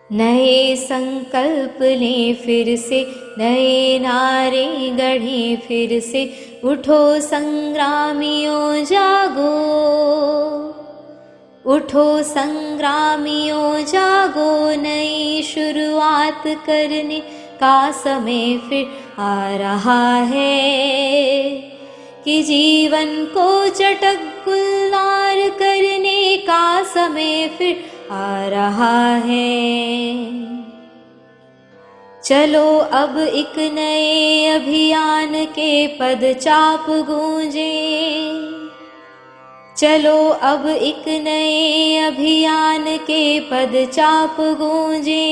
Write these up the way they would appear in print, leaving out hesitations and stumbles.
नए संकल्प लें फिर से, नए नारे गढ़ें फिर से। उठो संग्रामियों जागो, उठो संग्रामियों जागो। नई शुरुआत करने का समय फिर आ रहा है, कि जीवन को चटक गुलजार करने का समय फिर आ रहा है। चलो अब एक नए अभियान के पदचाप गूंजे, चलो अब एक नए अभियान के पदचाप गूंजे।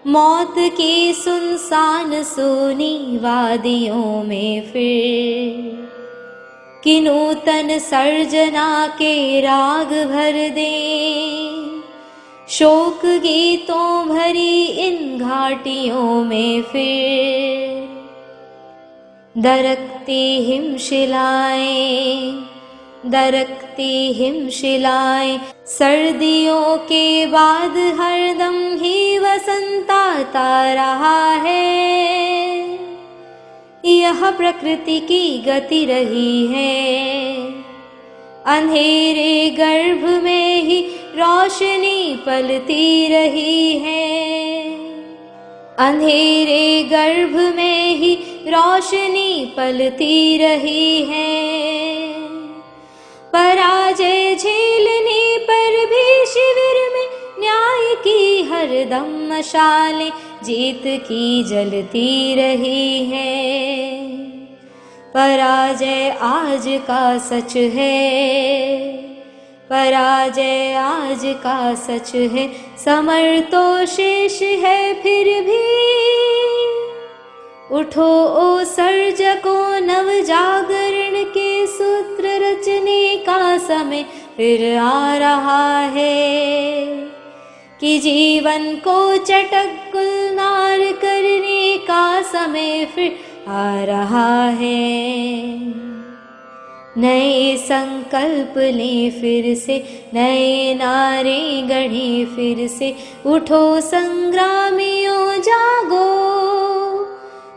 मौत की सुनसान सूनी वादियों में फिर कि नूतन सर्जना के राग भर दें। शोक गीतों भरी इन घाटियों में फिर दरकती हिमशिलाएं, दरकती हिमशिलाएं। सर्दियों के बाद हरदम ही वसंत आता रहा है, यह प्रकृति की गति रही है। अंधेरे गर्भ में ही रोशनी पलती रही है, अंधेरे गर्भ में ही रोशनी पलती रही है। पराजय झेलने पर भी शिविर में न्याय की हरदम मशालें जीत की जलती रही है। पराजय आज का सच है, पराजय आज का सच है। समर तो शेष है फिर भी, उठो ओ सर्जकों। नव जागरण के सूत्र रचने का समय फिर आ रहा है, कि जीवन को चटक गुलजार करने का समय फिर आ रहा है। नए संकल्प लें फिर से, नए नारे गढ़ें फिर से। उठो संग्रामियों जागो,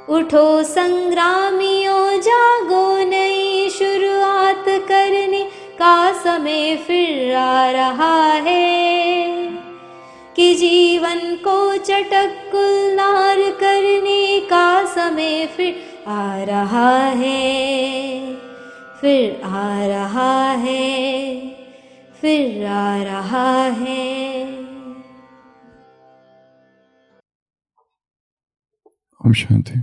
उठो संग्रामियों जागो। नई शुरुआत करने का समय फिर आ रहा है, कि जीवन को चटक गुलजार करने का समय फिर आ रहा है, फिर आ रहा है, फिर आ रहा है। ओम शांति।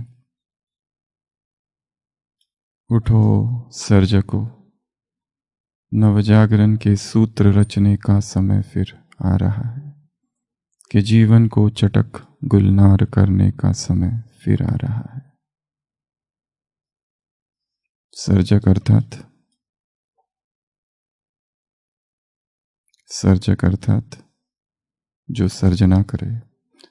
उठो सर्जको, नवजागरण के सूत्र रचने का समय फिर आ रहा है, कि जीवन को चटक गुलनार करने का समय फिर आ रहा है। सर्जक अर्थात, सर्जक अर्थात जो सर्जना करे,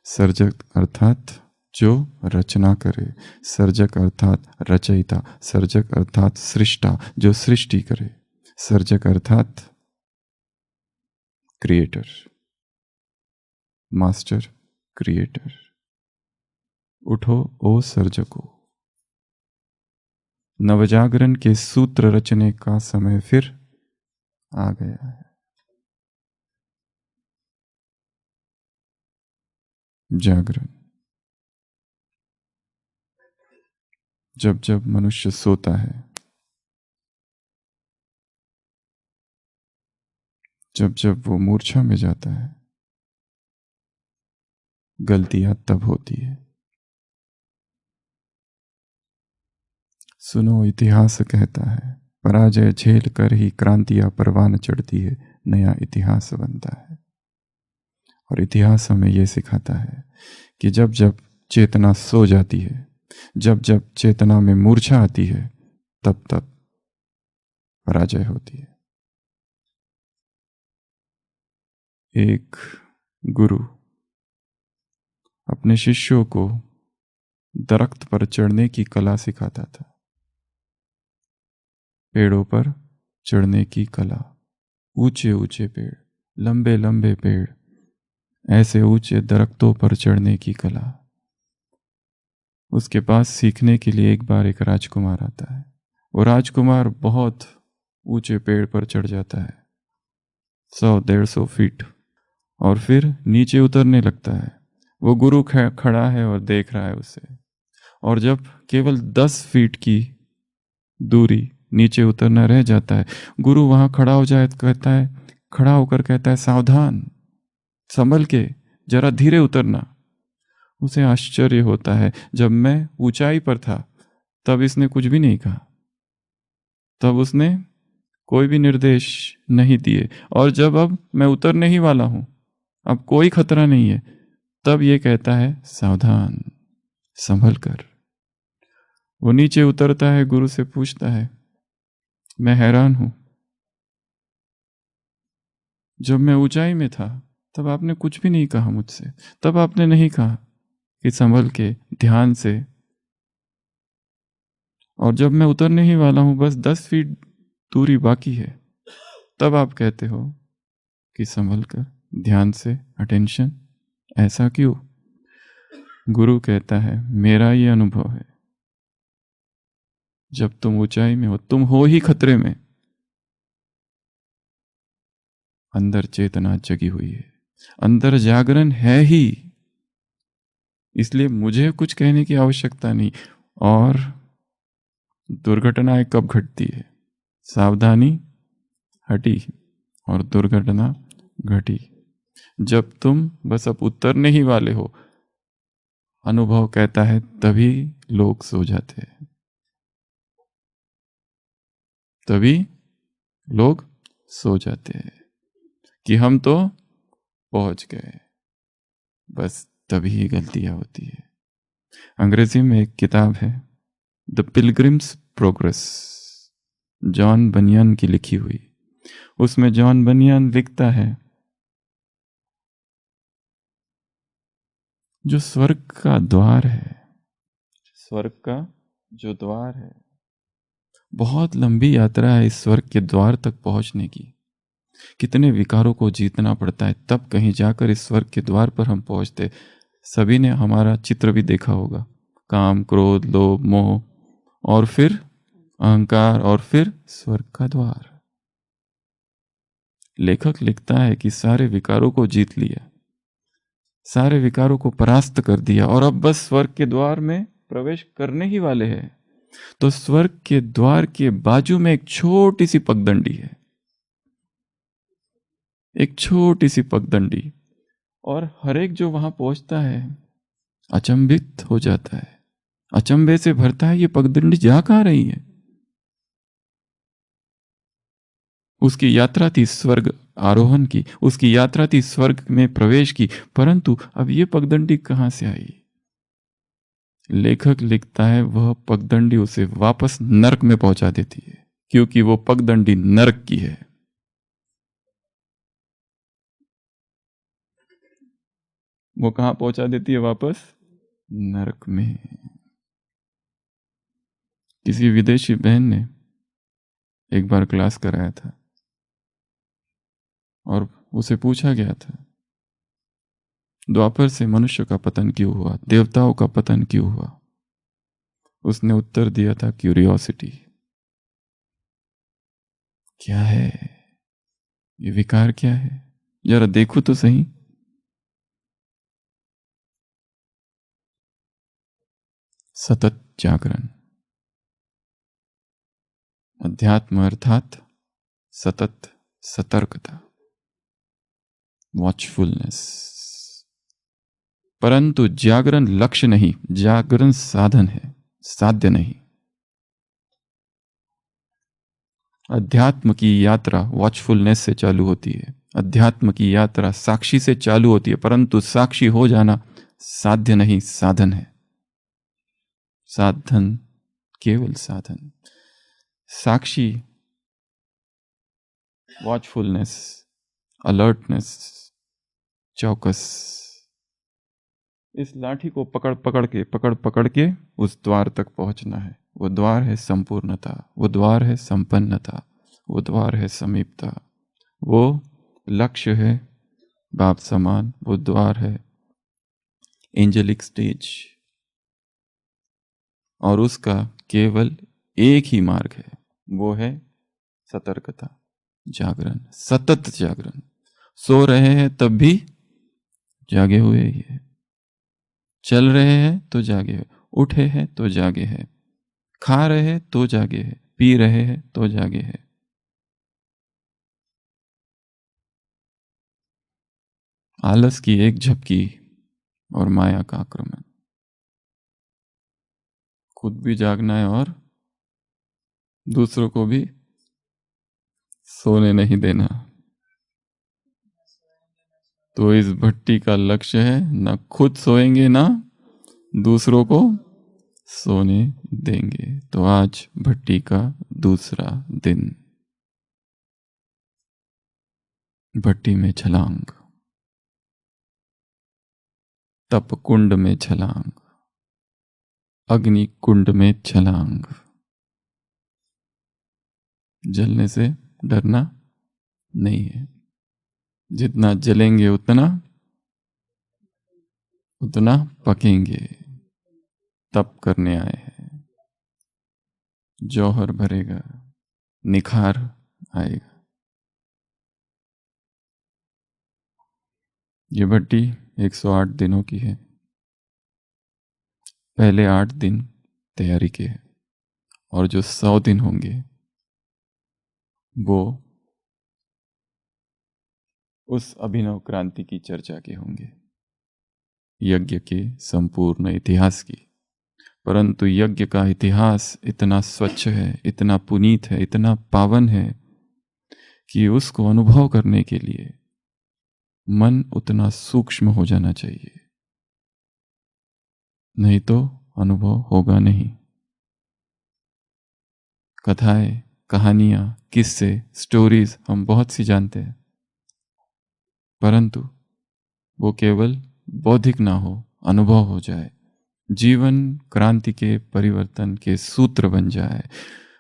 सर्जक अर्थात जो रचना करे, सर्जक अर्थात रचयिता, सर्जक अर्थात सृष्टा जो सृष्टि करे, सर्जक अर्थात क्रिएटर, मास्टर क्रिएटर। उठो ओ सर्जको, नवजागरण के सूत्र रचने का समय फिर आ गया है। जागरण, जब जब मनुष्य सोता है, जब जब वो मूर्छा में जाता है, गलतियां तब होती है। सुनो इतिहास कहता है, पराजय झेल कर ही क्रांतियां परवान चढ़ती है, नया इतिहास बनता है। और इतिहास हमें यह सिखाता है कि जब जब चेतना सो जाती है, जब जब चेतना में मूर्छा आती है, तब तब पराजय होती है। एक गुरु अपने शिष्यों को दरख्त पर चढ़ने की कला सिखाता था, पेड़ों पर चढ़ने की कला। ऊंचे ऊंचे पेड़, लंबे लंबे पेड़, ऐसे ऊंचे दरख्तों पर चढ़ने की कला। उसके पास सीखने के लिए एक बार एक राजकुमार आता है। वो राजकुमार बहुत ऊंचे पेड़ पर चढ़ जाता है, 100-150 फीट, और फिर नीचे उतरने लगता है। वो गुरु खड़ा है और देख रहा है उसे, और जब केवल 10 फीट की दूरी नीचे उतरना रह जाता है, गुरु वहां खड़ा हो जाए, कहता है, खड़ा होकर कहता है, सावधान, संभल के, जरा धीरे उतरना। उसे आश्चर्य होता है, जब मैं ऊंचाई पर था तब इसने कुछ भी नहीं कहा, तब उसने कोई भी निर्देश नहीं दिए, और जब अब मैं उतरने ही वाला हूं, अब कोई खतरा नहीं है, तब ये कहता है, सावधान, संभल कर। वो नीचे उतरता है, गुरु से पूछता है, मैं हैरान हूं, जब मैं ऊंचाई में था तब आपने कुछ भी नहीं कहा मुझसे, तब आपने नहीं कहा कि संभल के, ध्यान से, और जब मैं उतरने ही वाला हूं, बस 10 फीट दूरी बाकी है, तब आप कहते हो कि संभल कर, ध्यान से, अटेंशन। ऐसा क्यों? गुरु कहता है, मेरा ये अनुभव है, जब तुम ऊंचाई में हो, तुम हो ही खतरे में, अंदर चेतना जगी हुई है, अंदर जागरण है ही, इसलिए मुझे कुछ कहने की आवश्यकता नहीं। और दुर्घटनाएं कब घटती है? सावधानी हटी और दुर्घटना घटी, जब तुम बस अब उतरने ही वाले हो। अनुभव कहता है तभी लोग सो जाते हैं, तभी लोग सो जाते हैं कि हम तो पहुंच गए, बस तभी गलतियां होती है। अंग्रेजी में एक किताब है, द पिलग्रिम्स प्रोग्रेस, जॉन बनियन की लिखी हुई। उसमें जॉन बनियन लिखता है, जो स्वर्ग का द्वार है, स्वर्ग का जो द्वार है, बहुत लंबी यात्रा है इस स्वर्ग के द्वार तक पहुंचने की। कितने विकारों को जीतना पड़ता है, तब कहीं जाकर इस स्वर्ग के द्वार पर हम पहुंचते। सभी ने हमारा चित्र भी देखा होगा, काम, क्रोध, लोभ, मोह, और फिर अहंकार, और फिर स्वर्ग का द्वार। लेखक लिखता है कि सारे विकारों को जीत लिया, सारे विकारों को परास्त कर दिया, और अब बस स्वर्ग के द्वार में प्रवेश करने ही वाले हैं। तो स्वर्ग के द्वार के बाजू में एक छोटी सी पगडंडी है, एक छोटी सी पगडंडी, और हर एक जो वहां पहुंचता है अचंभित हो जाता है, अचंभे से भरता है, ये पगडंडी जा कहां रही है? उसकी यात्रा थी स्वर्ग आरोहण की, उसकी यात्रा थी स्वर्ग में प्रवेश की, परंतु अब ये पगडंडी कहां से आई? लेखक लिखता है, वह पगडंडी उसे वापस नरक में पहुंचा देती है, क्योंकि वो पगडंडी नरक की है। वो कहां पहुंचा देती है वापस? नरक में। किसी विदेशी बहन ने एक बार क्लास कराया था, और उसे पूछा गया था, द्वापर से मनुष्य का पतन क्यों हुआ, देवताओं का पतन क्यों हुआ? उसने उत्तर दिया था, क्यूरियोसिटी। क्या है ये विकार? क्या है, जरा देखो तो सही। सतत जागरण, अध्यात्म अर्थात सतत सतर्कता, वॉचफुलनेस। परंतु जागरण लक्ष्य नहीं, जागरण साधन है, साध्य नहीं। अध्यात्म की यात्रा वॉचफुलनेस से चालू होती है, अध्यात्म की यात्रा साक्षी से चालू होती है, परंतु साक्षी हो जाना साध्य नहीं, साधन है। साधन केवल साधन, साक्षी वॉचफुलनेस, अलर्टनेस, चौकस। इस लाठी को पकड़ पकड़ के उस द्वार तक पहुंचना है। वो द्वार है संपूर्णता, वो द्वार है संपन्नता, वो द्वार है समीपता, वो लक्ष्य है बाप समान वो द्वार है, एंजेलिक स्टेज, और उसका केवल एक ही मार्ग है, वो है सतर्कता, जागरण, सतत जागरण। सो रहे हैं तब भी जागे हुए ही है, चल रहे हैं तो जागे हैं, उठे हैं तो जागे हैं, खा रहे हैं तो जागे हैं, पी रहे हैं तो जागे हैं। आलस की एक झपकी और माया का आक्रमण, खुद भी जागना है और दूसरों को भी सोने नहीं देना। तो इस भट्टी का लक्ष्य है ना खुद सोएंगे ना दूसरों को सोने देंगे। तो आज भट्टी का दूसरा दिन, भट्टी में छलांग, तप कुंड में छलांग, अग्नि कुंड में छलांग। जलने से डरना नहीं है, जितना जलेंगे उतना उतना पकेंगे। तप करने आए हैं, जौहर भरेगा, निखार आएगा। ये भट्टी 108 दिनों की है। पहले 8 दिन तैयारी के हैं और जो 100 दिन होंगे वो उस अभिनव क्रांति की चर्चा के होंगे, यज्ञ के संपूर्ण इतिहास की। परंतु यज्ञ का इतिहास इतना स्वच्छ है, इतना पुनीत है, इतना पावन है कि उसको अनुभव करने के लिए मन उतना सूक्ष्म हो जाना चाहिए, नहीं तो अनुभव होगा नहीं। कथाएं, कहानियां, किस्से, स्टोरीज हम बहुत सी जानते हैं, परंतु वो केवल बौद्धिक ना हो, अनुभव हो जाए, जीवन क्रांति के परिवर्तन के सूत्र बन जाए।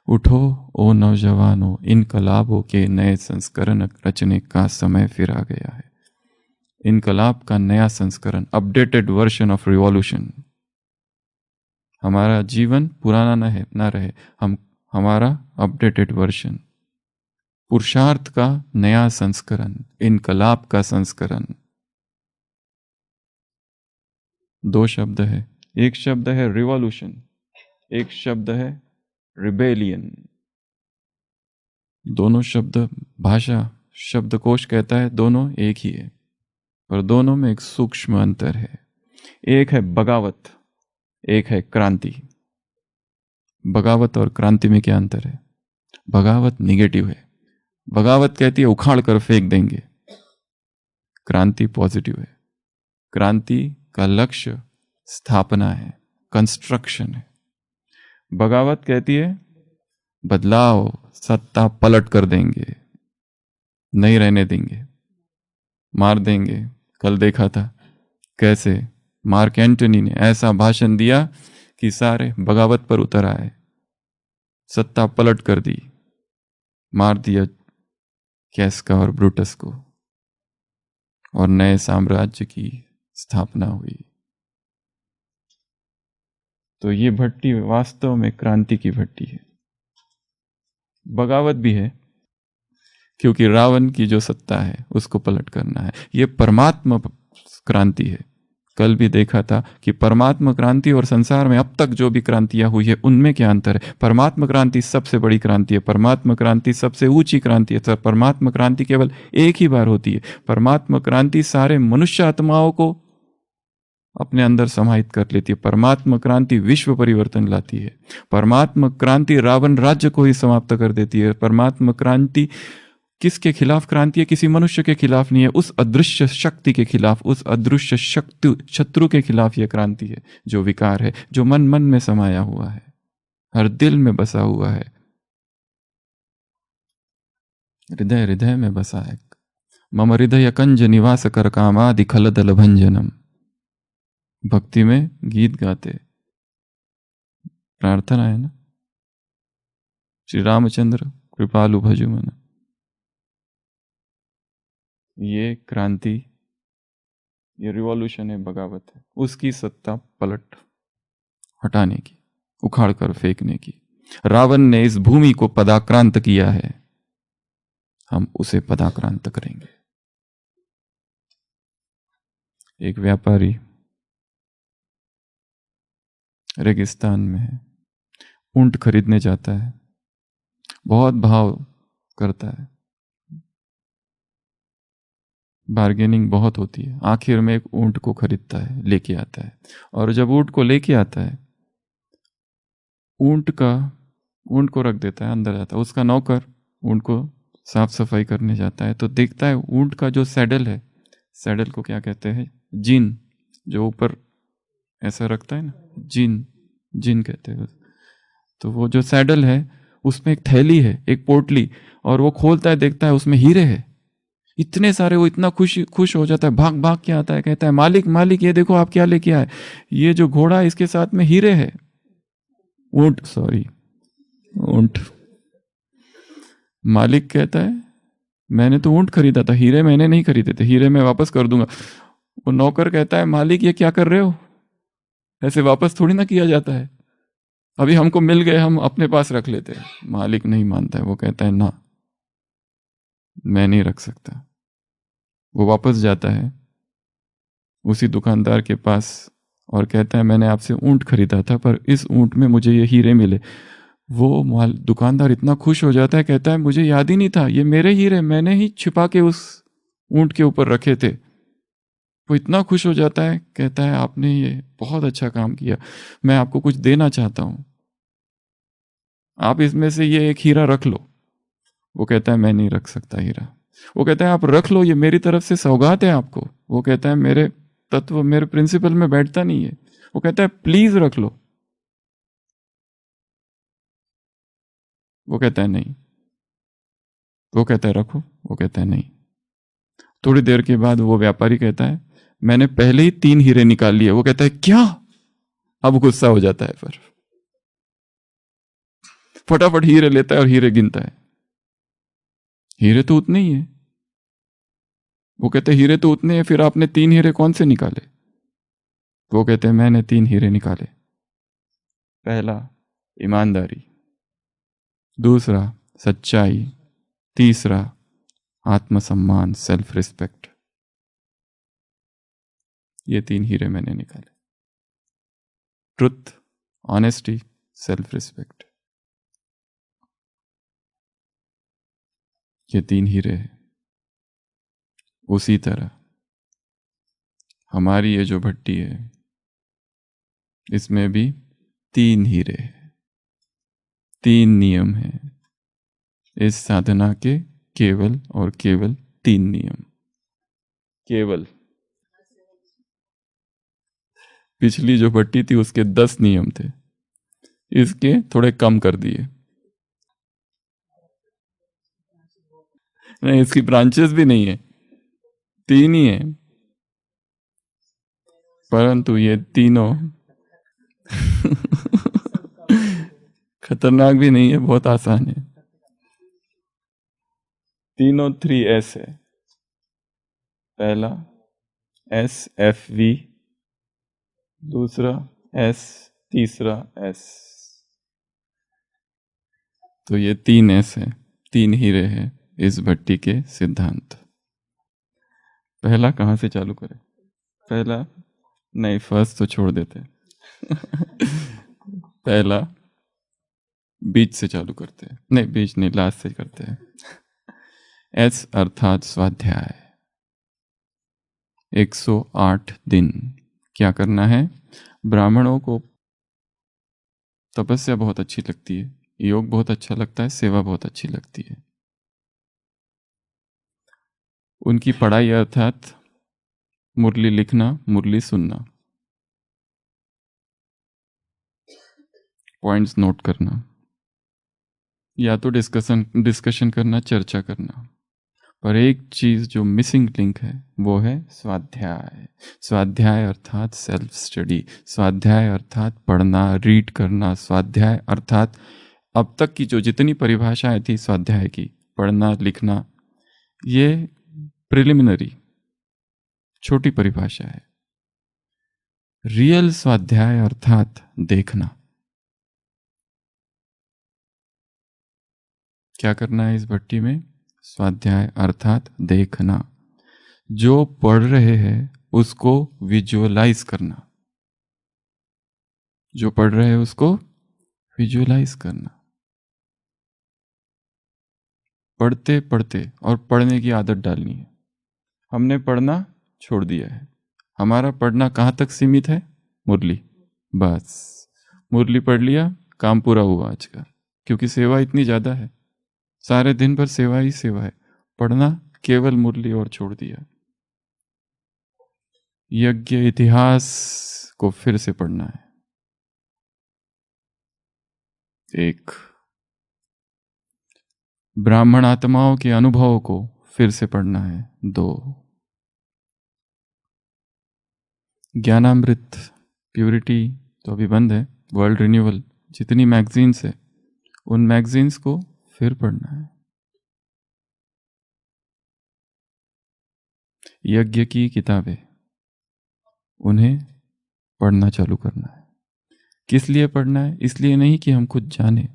उठो ओ नौजवानों, इनकलाबों के नए संस्करण रचने का समय फिर आ गया है। इनकलाब का नया संस्करण, अपडेटेड वर्जन ऑफ रिवॉल्यूशन। हमारा जीवन पुराना ना रहे, हमारा अपडेटेड वर्जन, पुरुषार्थ का नया संस्करण, इनकलाब का संस्करण। 2 शब्द है, एक शब्द है रिवॉल्यूशन, एक शब्द है रिबेलियन। दोनों शब्द, भाषा शब्दकोश कहता है दोनों एक ही है, पर दोनों में एक सूक्ष्म अंतर है। एक है बगावत, एक है क्रांति। बगावत और क्रांति में क्या अंतर है? बगावत निगेटिव है, बगावत कहती है उखाड़ कर फेंक देंगे, क्रांति पॉजिटिव है। क्रांति का लक्ष्य स्थापना है, कंस्ट्रक्शन है। बगावत कहती है बदलाव, सत्ता पलट कर देंगे, नहीं रहने देंगे, मार देंगे। कल देखा था कैसे मार्क एंटनी ने ऐसा भाषण दिया कि सारे बगावत पर उतर आए, सत्ता पलट कर दी, मार दिया कैस्का और ब्रूटस को, और नए साम्राज्य की स्थापना हुई। तो ये भट्टी वास्तव में क्रांति की भट्टी है। बगावत भी है क्योंकि रावण की जो सत्ता है उसको पलट करना है। ये परमात्मा क्रांति है। कल भी देखा था कि परमात्मा क्रांति और संसार में अब तक जो भी क्रांतियां हुई है उनमें क्या अंतर है। परमात्मा क्रांति सबसे बड़ी क्रांति है, परमात्मा क्रांति सबसे ऊंची क्रांति है। परमात्मा क्रांति केवल एक ही बार होती है। परमात्मा क्रांति सारे मनुष्य आत्माओं को अपने अंदर समाहित कर लेती है। परमात्मा क्रांति विश्व परिवर्तन लाती है। परमात्मा क्रांति रावण राज्य को ही समाप्त कर देती है। परमात्मा क्रांति किसके खिलाफ क्रांति है? किसी मनुष्य के खिलाफ नहीं है, उस अदृश्य शक्ति के खिलाफ, उस अदृश्य शक्ति शत्रु के खिलाफ यह क्रांति है, जो विकार है, जो मन मन में समाया हुआ है, हर दिल में बसा हुआ है, हृदय हृदय में बसा है। मम हृदय कंज निवास कर कामादि खलदल भंजनम। भक्ति में गीत गाते, प्रार्थना है ना, श्री रामचंद्र कृपालु भजु मन। ये क्रांति ये रिवॉल्यूशन है, बगावत है, उसकी सत्ता पलट हटाने की, उखाड़ कर फेंकने की। रावण ने इस भूमि को पदाक्रांत किया है, हम उसे पदाक्रांत करेंगे। एक व्यापारी रेगिस्तान में है, ऊंट खरीदने जाता है, बहुत भाव करता है, बार्गेनिंग बहुत होती है, आखिर में एक ऊंट को खरीदता है, लेके आता है। और जब ऊंट को लेके आता है, ऊंट को रख देता है, अंदर जाता है, उसका नौकर ऊंट को साफ सफाई करने जाता है, तो देखता है ऊंट का जो सैडल है, सैडल को क्या कहते हैं, जिन, जो ऊपर ऐसा रखता है ना, जिन, जिन कहते हैं। तो वो जो सैडल है उसमें एक थैली है, एक पोटली, और वो खोलता है, देखता है उसमें हीरे है इतने सारे। वो इतना खुश हो जाता है, भाग भाग के आता है, कहता है मालिक मालिक ये देखो आप क्या लेके आए, ये जो घोड़ा है इसके साथ में हीरे है। ऊंट, सॉरी ऊंट। मालिक कहता है मैंने तो ऊंट खरीदा था, हीरे मैंने नहीं खरीदे थे, हीरे मैं वापस कर दूंगा। वो नौकर कहता है मालिक ये क्या कर रहे हो, ऐसे वापस थोड़ी ना किया जाता है, अभी हमको मिल गए हम अपने पास रख लेते हैं। मालिक नहीं मानता है, वो कहता है ना मैं नहीं रख सकता। वो वापस जाता है उसी दुकानदार के पास और कहता है मैंने आपसे ऊंट खरीदा था, पर इस ऊंट में मुझे ये हीरे मिले। वो दुकानदार इतना खुश हो जाता है, कहता है मुझे याद ही नहीं था, ये मेरे हीरे, मैंने ही छिपा के उस ऊंट के ऊपर रखे थे। वो इतना खुश हो जाता है, कहता है आपने ये बहुत अच्छा काम किया, मैं आपको कुछ देना चाहता हूं, आप इसमें से ये एक हीरा रख लो। वो कहता है मैं नहीं रख सकता हीरा। वो कहता है आप रख लो, ये मेरी तरफ से सौगात है आपको। वो कहता है मेरे तत्व, मेरे प्रिंसिपल में बैठता नहीं है। वो कहता है प्लीज रख लो। वो कहता है नहीं। वो कहता है रखो। वो कहता है नहीं। थोड़ी देर के बाद वो व्यापारी कहता है मैंने पहले ही 3 हीरे निकाल लिए। वो कहता है क्या? अब गुस्सा हो जाता है, पर फटाफट हीरे लेता है और हीरे गिनता है। हीरे तो उतने ही है। वो कहते हीरे तो उतने हैं, फिर आपने 3 हीरे कौन से निकाले? वो कहते हैं मैंने 3 हीरे निकाले। पहला ईमानदारी, दूसरा सच्चाई, तीसरा आत्मसम्मान, सेल्फ रिस्पेक्ट। ये 3 हीरे मैंने निकाले। ट्रुथ, ऑनेस्टी, सेल्फ रिस्पेक्ट, ये 3 हीरे हैं। उसी तरह हमारी ये जो भट्टी है, इसमें भी 3 हीरे हैं, 3 नियम हैं। इस साधना के केवल और केवल 3 नियम। केवल पिछली जो भट्टी थी उसके 10 नियम थे, इसके थोड़े कम कर दिए। नहीं, इसकी ब्रांचेस भी नहीं है, 3 ही है, परंतु ये तीनों खतरनाक भी नहीं है, बहुत आसान है। तीनों 3S है। पहला SFV, दूसरा S, तीसरा S। तो ये 3S है, 3 हीरे हैं इस भट्टी के सिद्धांत। पहला कहाँ से चालू करें? पहला नहीं, फर्स्ट तो छोड़ देते पहला बीच से चालू करते हैं। नहीं, बीच नहीं, लास्ट से करते हैं। S अर्थात स्वाध्याय। 108 दिन क्या करना है? ब्राह्मणों को तपस्या बहुत अच्छी लगती है, योग बहुत अच्छा लगता है, सेवा बहुत अच्छी लगती है। उनकी पढ़ाई अर्थात मुरली लिखना, मुरली सुनना, पॉइंट्स नोट करना, या तो डिस्कशन करना, चर्चा करना। पर एक चीज जो मिसिंग लिंक है वो है स्वाध्याय। स्वाध्याय अर्थात सेल्फ स्टडी, स्वाध्याय अर्थात पढ़ना, रीड करना, स्वाध्याय अर्थात अब तक की जो जितनी परिभाषाएं थी स्वाध्याय की, पढ़ना, लिखना, ये प्रिलिमिनरी, छोटी परिभाषा है। रियल स्वाध्याय अर्थात देखना। क्या करना है इस भट्टी में? स्वाध्याय अर्थात देखना। जो पढ़ रहे हैं उसको विजुअलाइज करना। जो पढ़ रहे हैं उसको विजुअलाइज करना। पढ़ते पढ़ते और पढ़ने की आदत डालनी है। हमने पढ़ना छोड़ दिया है। हमारा पढ़ना कहाँ तक सीमित है? मुरली। बस मुरली पढ़ लिया, काम पूरा हुआ आज का। क्योंकि सेवा इतनी ज़्यादा है, सारे दिन भर सेवा ही सेवा है। पढ़ना केवल मुरली और छोड़ दिया। यज्ञ इतिहास को फिर से पढ़ना है। एक ब्राह्मण आत्माओं के अनुभवों को फिर से पढ़ना है। 2 ज्ञानामृत प्यूरिटी तो अभी बंद है। वर्ल्ड रिन्यूअल जितनी मैगजीन्स है उन मैगजीन्स को फिर पढ़ना है। यज्ञ की किताबें उन्हें पढ़ना चालू करना है। किस लिए पढ़ना है? इसलिए नहीं कि हम कुछ जाने,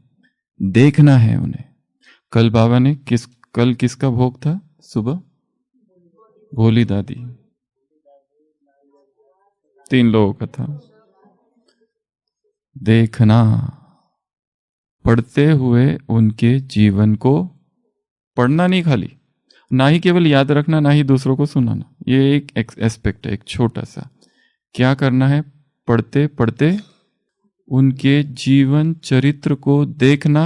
देखना है उन्हें। कल बाबा ने कल किसका भोग था? सुबह भोली दादी, 3 लोगों का था। देखना, पढ़ते हुए उनके जीवन को पढ़ना नहीं खाली, ना ही केवल याद रखना, ना ही दूसरों को सुनाना। ये एक एस्पेक्ट है, एक छोटा सा। क्या करना है? पढ़ते पढ़ते उनके जीवन चरित्र को देखना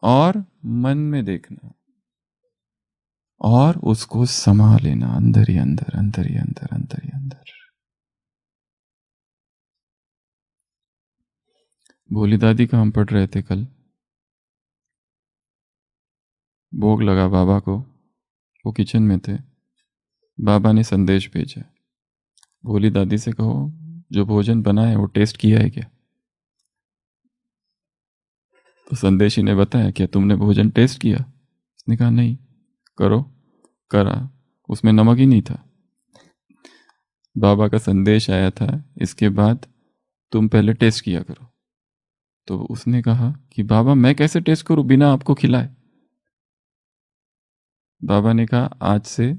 और मन में देखना और उसको समा लेना अंदर ही अंदर, अंदर ही अंदर, अंदर ही अंदर। भोली दादी का हम पढ़ रहे थे कल। भोग लगा बाबा को, वो किचन में थे। बाबा ने संदेश भेजा, भोली दादी से कहो जो भोजन बना है वो टेस्ट किया है क्या? तो संदेशी ने बताया, क्या तुमने भोजन टेस्ट किया? उसने कहा नहीं। करो। करा, उसमें नमक ही नहीं था। बाबा का संदेश आया था, इसके बाद तुम पहले टेस्ट किया करो। तो उसने कहा कि बाबा मैं कैसे टेस्ट करूं बिना आपको खिलाए? बाबा ने कहा आज से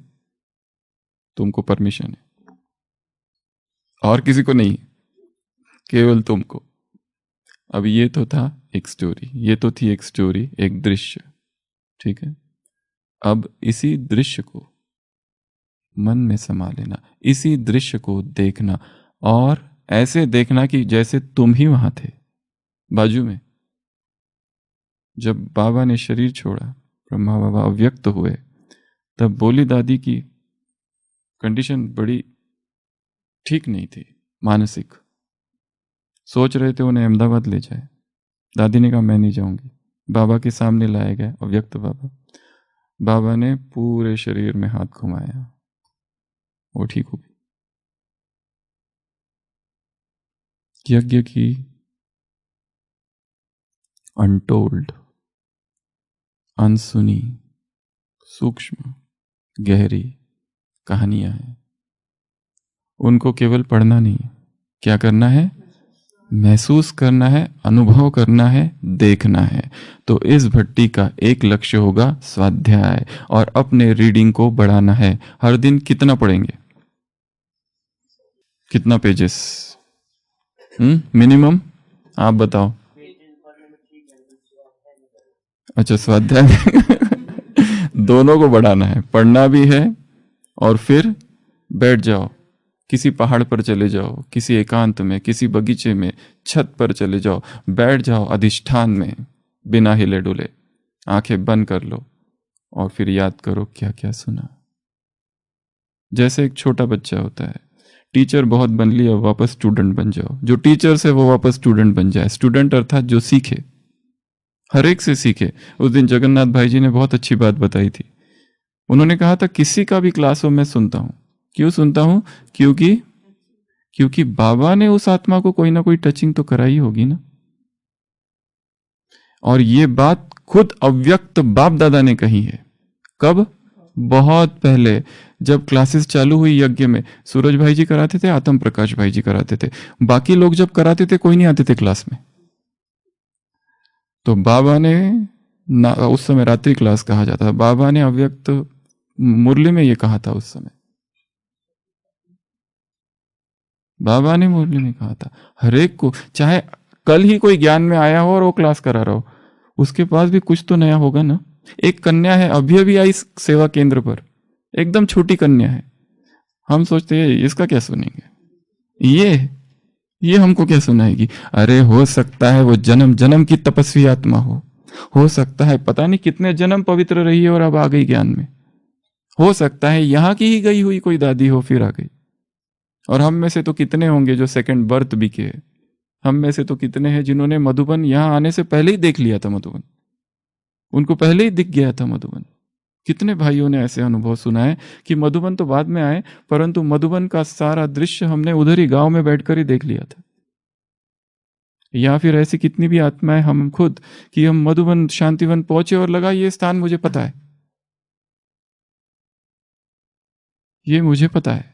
तुमको परमिशन है, और किसी को नहीं, केवल तुमको। अब ये तो था एक स्टोरी, ये तो थी एक स्टोरी, एक दृश्य, ठीक है। अब इसी दृश्य को मन में समा लेना, इसी दृश्य को देखना, और ऐसे देखना कि जैसे तुम ही वहां थे बाजू में। जब बाबा ने शरीर छोड़ा, ब्रह्मा बाबा अव्यक्त हुए, तब भोली दादी की कंडीशन बड़ी ठीक नहीं थी, मानसिक। सोच रहे थे उन्हें अहमदाबाद ले जाए। दादी ने कहा मैं नहीं जाऊंगी। बाबा के सामने लाए गए अव्यक्त बाबा। बाबा ने पूरे शरीर में हाथ घुमाया, वो ठीक हो गई। यज्ञ की अनटोल्ड, अनसुनी, सूक्ष्म, गहरी कहानियां हैं। उनको केवल पढ़ना नहीं है, क्या करना है? महसूस करना है, अनुभव करना है, देखना है। तो इस भट्टी का एक लक्ष्य होगा स्वाध्याय, और अपने रीडिंग को बढ़ाना है। हर दिन कितना पढ़ेंगे? कितना पेजेस मिनिमम? आप बताओ। अच्छा, स्वाध्याय दोनों को बढ़ाना है, पढ़ना भी है और फिर बैठ जाओ, किसी पहाड़ पर चले जाओ, किसी एकांत में, किसी बगीचे में, छत पर चले जाओ, बैठ जाओ अधिष्ठान में, बिना हिले डुले, आंखें बंद कर लो और फिर याद करो क्या क्या सुना। जैसे एक छोटा बच्चा होता है, टीचर बहुत बन लिया, वापस स्टूडेंट बन जाओ। जो टीचर से वो वापस स्टूडेंट बन जाए। स्टूडेंट अर्थात जो सीखे, हर एक से सीखे। उस दिन जगन्नाथ भाई जी ने बहुत अच्छी बात बताई थी। उन्होंने कहा था किसी का भी क्लास हो मैं सुनता हूं। क्यों सुनता हूं? क्योंकि बाबा ने उस आत्मा को कोई ना कोई टचिंग तो कराई होगी ना। और ये बात खुद अव्यक्त बाप दादा ने कही है। कब? बहुत पहले जब क्लासेस चालू हुई यज्ञ में, सूरज भाई जी कराते थे, आत्म प्रकाश भाई जी कराते थे, बाकी लोग जब कराते थे कोई नहीं आते थे क्लास में। तो बाबा ने उस समय रात्रि क्लास कहा जाता था, बाबा ने अव्यक्त मुरली में ये कहा था उस समय, बाबा ने मुरली में कहा था, हर एक को, चाहे कल ही कोई ज्ञान में आया हो और वो क्लास करा रहा हो, उसके पास भी कुछ तो नया होगा ना। एक कन्या है, अभी अभी आई सेवा केंद्र पर, एकदम छोटी कन्या है, हम सोचते हैं इसका क्या सुनेंगे, ये हमको क्या सुनाएगी। अरे हो सकता है वो जन्म जन्म की तपस्वी आत्मा हो सकता है पता नहीं कितने जन्म पवित्र रही है और अब आ गई ज्ञान में, हो सकता है यहाँ की ही गई हुई कोई दादी हो फिर आ गई। और हम में से तो कितने होंगे जो सेकंड बर्थ भी किए, हम में से तो कितने हैं जिन्होंने मधुबन यहाँ आने से पहले ही देख लिया था, मधुबन उनको पहले ही दिख गया था मधुबन। कितने भाइयों ने ऐसे अनुभव सुना है कि मधुबन तो बाद में आए, परंतु मधुबन का सारा दृश्य हमने उधर ही गांव में बैठकर ही देख लिया था। या फिर ऐसी कितनी भी आत्माएं हम खुद कि हम मधुबन शांतिवन पहुंचे और लगा ये स्थान मुझे पता है, ये मुझे पता है,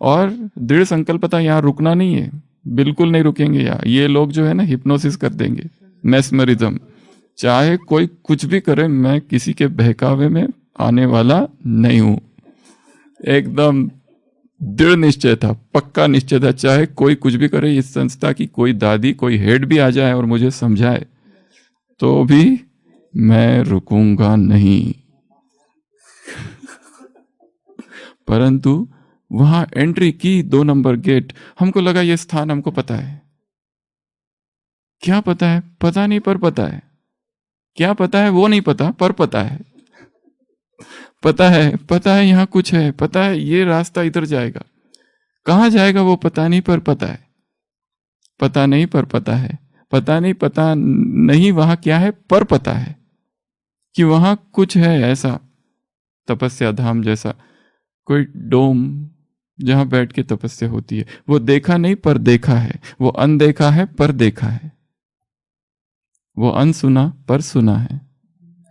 और दृढ़ संकल्पता यहाँ रुकना नहीं है, बिल्कुल नहीं रुकेंगे। यहाँ ये लोग जो है ना हिप्नोसिस कर देंगे, मेस्मरिज्म, चाहे कोई कुछ भी करे, मैं किसी के बहकावे में आने वाला नहीं हूं। एकदम दृढ़ निश्चय था, पक्का निश्चय था, चाहे कोई कुछ भी करे, इस संस्था की कोई दादी कोई हेड भी आ जाए और मुझे समझाए तो भी मैं रुकूंगा नहीं। परंतु वहां एंट्री की 2 नंबर गेट, हमको लगा ये स्थान हमको पता है। क्या पता है? पता नहीं, पर पता है। क्या पता है वो नहीं पता, पर पता है। पता है यहाँ कुछ है, पता है ये रास्ता इधर जाएगा, कहाँ जाएगा वो पता नहीं, पर पता है। पता नहीं पर पता है, पता नहीं, पता नहीं वहां क्या है, पर पता है कि वहां कुछ है ऐसा, तपस्या धाम जैसा कोई डोम जहां बैठ के तपस्या होती है। वो देखा नहीं पर देखा है, वो अनदेखा है पर देखा है, वो अनसुना पर सुना है।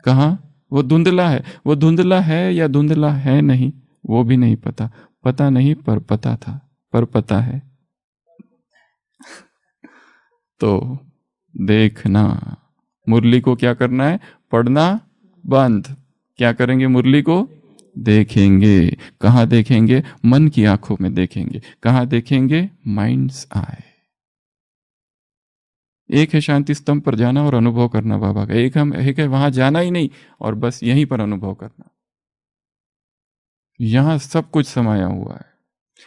कहाँ? वो धुंधला है, वो धुंधला है या धुंधला है नहीं वो भी नहीं पता, पता नहीं पर पता था, पर पता है। तो देखना, मुरली को क्या करना है? पढ़ना बंद। क्या करेंगे? मुरली को देखेंगे। कहाँ देखेंगे? मन की आंखों में देखेंगे। कहाँ देखेंगे? माइंड्स आए। एक है शांति स्तंभ पर जाना और अनुभव करना बाबा का, एक है वहां जाना ही नहीं और बस यहीं पर अनुभव करना। यहां सब कुछ समाया हुआ है।